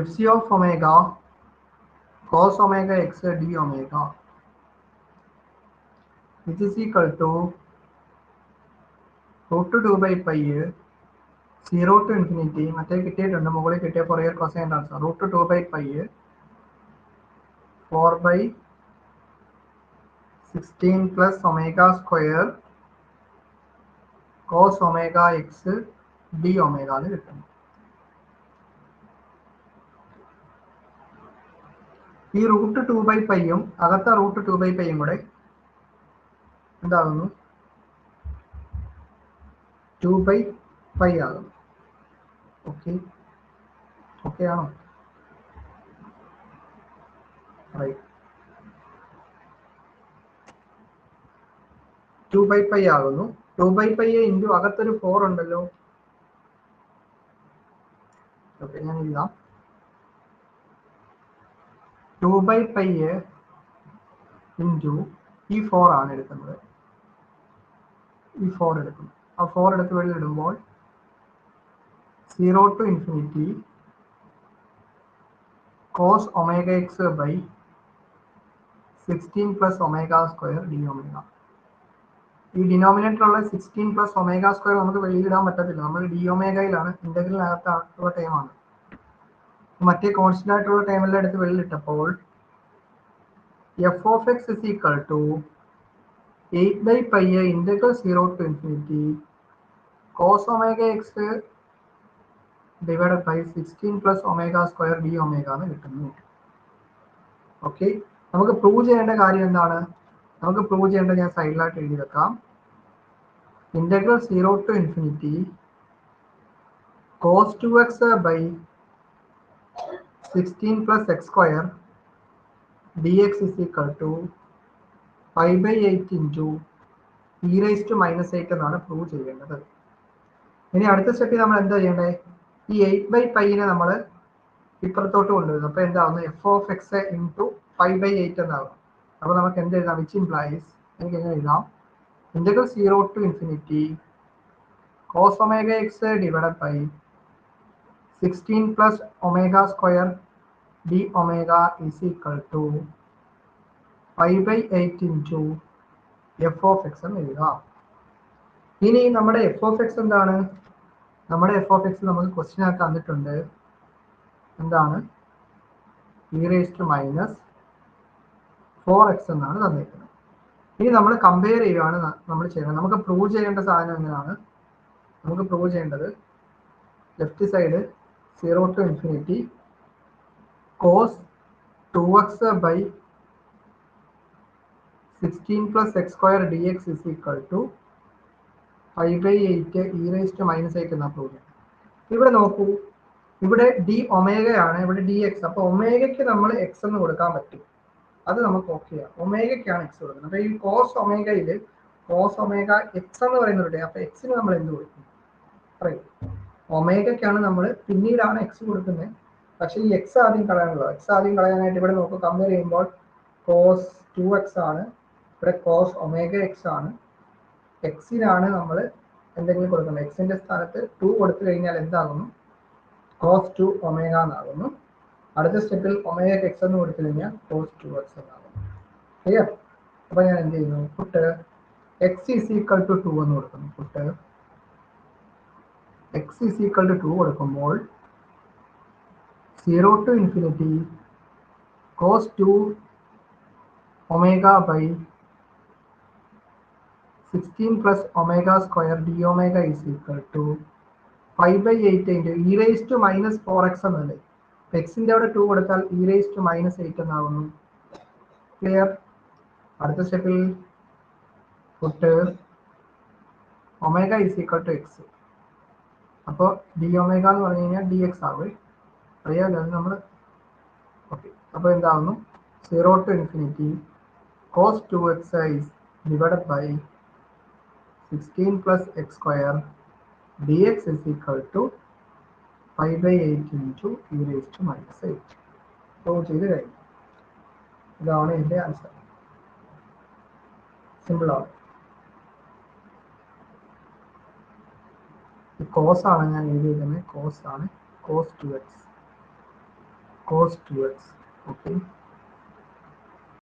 fc of omega cos omega x d omega which is equal to root 2/π 0 to infinity മറ്റേ കിട്ടിയിട്ടുണ്ട്, മുകളിൽ കിട്ടിയ Fourier cosine transform root 2/π 4/16 plus omega square cos omega x d omega എന്ന് കിട്ടുന്നു. ഈ root 2/πയും അകത്ത root 2/πയും കൂടെ എന്താകുന്നു 2/π ആകുന്നു. ഓക്കെ ആണോ? റൈറ്റ്. 2/π ആകുന്നു. 2/π ഇൻറ്റു അകത്തൊരു 4 ഉണ്ടല്ലോ. ഓക്കെ, ഞാൻ എഴുതാം. 2/π ഇൻറ്റു ഈ 4 ആണ് എടുക്കുന്നത്. ഈ 4 എടുക്കും. ആ 4 എടുത്ത് വെളിയിൽ ഇടുമ്പോൾ 0 to infinity cos omega x by 16 plus omega square d omega. ഈ ഡിനോമിനേറ്ററുള്ള 16 പ്ലസ് ഒമേഗ സ്ക്വയർ നമുക്ക് വെളിയിലിടാൻ പറ്റത്തില്ല. നമ്മൾ ഡി ഒമേഗയിലാണ്, ഇന്റഗ്രലിനകത്തുള്ള ടൈമാണ്. മറ്റേ കോൺസ്റ്റന്റ് ആയിട്ടുള്ള ടൈമെല്ലാം എടുത്ത് വെളിയിലിട്ടപ്പോൾ f of x is equal to 8/π integral 0 to infinity cos omega x divided by 16 plus omega square d omega എന്ന് കിട്ടുന്നു. ഓക്കെ, നമുക്ക് പ്രൂവ് ചെയ്യേണ്ട കാര്യം എന്താണ്? നമുക്ക് പ്രൂവ് ചെയ്യേണ്ടത് ഞാൻ സൈഡിലായിട്ട് എഴുതി വെക്കാം. Integral 0 to infinity cos 2x by 16 plus x square dx is equal to 5/8 into e raised to -8 എന്നാണ് പ്രൂവ് ചെയ്യേണ്ടത്. ഇനി അടുത്ത സ്റ്റെപ്പിൽ നമ്മൾ എന്താ ചെയ്യേണ്ടത്? ഈ 8/π നമ്മൾ ഇപ്പുറത്തോട്ട് കൊണ്ടുവരുന്നു. അപ്പോൾ എന്താവുന്നു? എഫ് ഓഫ് എക്സ് ഇൻറ്റു 5/8 എന്നാകും. അപ്പോൾ നമുക്ക് എന്ത് എഴുതാം? വിച്ച് ഇംപ്ലൈസ്, എനിക്ക് എങ്ങനെ എഴുതാം? Integral 0 to infinity cos omega x divided by 16 plus omega square d omega is equal to 5/8 into f of x എന്ന് എഴുതാം. ഇനി നമ്മുടെ എഫ് ഓഫ് എക്സ് എന്താണ്? നമ്മുടെ എഫ് ഓഫ് എക്സ് നമുക്ക് ക്വസ്റ്റ്യൻ ആക്കി തന്നിട്ടുണ്ട്. എന്താണ്? e raised to -4x എന്നാണ് തന്നിരിക്കുന്നത്. ഇനി നമ്മൾ കമ്പയർ ചെയ്യുകയാണ് നമ്മൾ ചെയ്യുന്നത്. നമുക്ക് പ്രൂവ് ചെയ്യേണ്ട സാധനം എങ്ങനെയാണ്? നമുക്ക് പ്രൂവ് ചെയ്യേണ്ടത് left side 0 to infinity cos 2x by 16 plus x square dx is equal to 5/8 e raised to -8 എന്നാണ് പ്രൂവ് ചെയ്യുന്നത്. ഇവിടെ നോക്കൂ, ഇവിടെ ഡി ഒമേഗയാണ്, ഇവിടെ ഡി എക്സ്. അപ്പോൾ ഒമേഗയ്ക്ക് നമ്മൾ എക്സ് എന്ന് കൊടുക്കാൻ പറ്റും, അത് നമുക്ക് ഓക്കെ ചെയ്യാം. ഒമേഗയ്ക്കാണ് എക്സ് കൊടുക്കുന്നത്. അപ്പോൾ ഈ കോസ് ഒമേഗയിൽ കോസ് ഒമേഗ എക്സ് എന്ന് പറയുന്നുണ്ട്. അപ്പോൾ എക്സിന് നമ്മൾ എന്ത് കൊടുക്കും? പറയും. ഒമേഗയ്ക്കാണ് നമ്മൾ പിന്നീടാണ് എക്സ് കൊടുക്കുന്നത്. പക്ഷേ ഈ എക്സ് ആദ്യം കളയാനുള്ളത്. എക്സ് ആദ്യം കളയാനായിട്ട് ഇവിടെ നോക്കും, കമ്പയർ ചെയ്യുമ്പോൾ കോസ് 2x ആണ്, ഇവിടെ കോസ് ഒമേഗ എക്സ് ആണ്. എക്സിനാണ് നമ്മൾ എന്തെങ്കിലും കൊടുക്കുന്നത്. എക്സിന്റെ സ്ഥാനത്ത് 2 കൊടുത്തു കഴിഞ്ഞാൽ എന്താകുന്നു? കോസ് 2 ഒമേഗ എന്നാകുന്നു. അടുത്ത സ്റ്റെപ്പിൽ ഒമേഗ എക്സ് എന്ന് കൊടുത്തു കഴിഞ്ഞാൽ കോസ് 2x എന്നാകുന്നു. ക്ലിയർ? അപ്പോൾ ഞാൻ എന്ത് ചെയ്യുന്നു? Put x is equal to 2 എന്ന് കൊടുക്കുന്നു. Put x is equal to 2 കൊടുക്കുമ്പോൾ 0 to infinity cos 2 omega by 16 plus omega square d omega is equal to 5 by 8 into e raised to minus 4x എന്നല്ലേ. എക്സിൻ്റെ അവിടെ 2 കൊടുത്താൽ e raised to minus 8 എന്നാവുന്നു. Clear? അടുത്ത സ്റ്റെപ്പിൽ put omega is equal to x. അപ്പോൾ d omega എന്ന് പറഞ്ഞു കഴിഞ്ഞാൽ ഡി എക്സ് ആവും. അറിയാമല്ലോ അത് നമ്മൾ. ഓക്കെ, അപ്പോൾ എന്താവുന്നു 0 to infinity cos 2x is divided by 16 plus x square dx is equal to 5 by 8 into e raised to minus 8. Prove ചെയ്ത് കഴിഞ്ഞു. ഇതാണ് എൻ്റെ ആൻസർ. സിമ്പിളാണ്. കോസ് ആണ് ഞാൻ എഴുതിയിരിക്കുന്നത്. കോസ് ആണ് cos 2x. ഓക്കെ.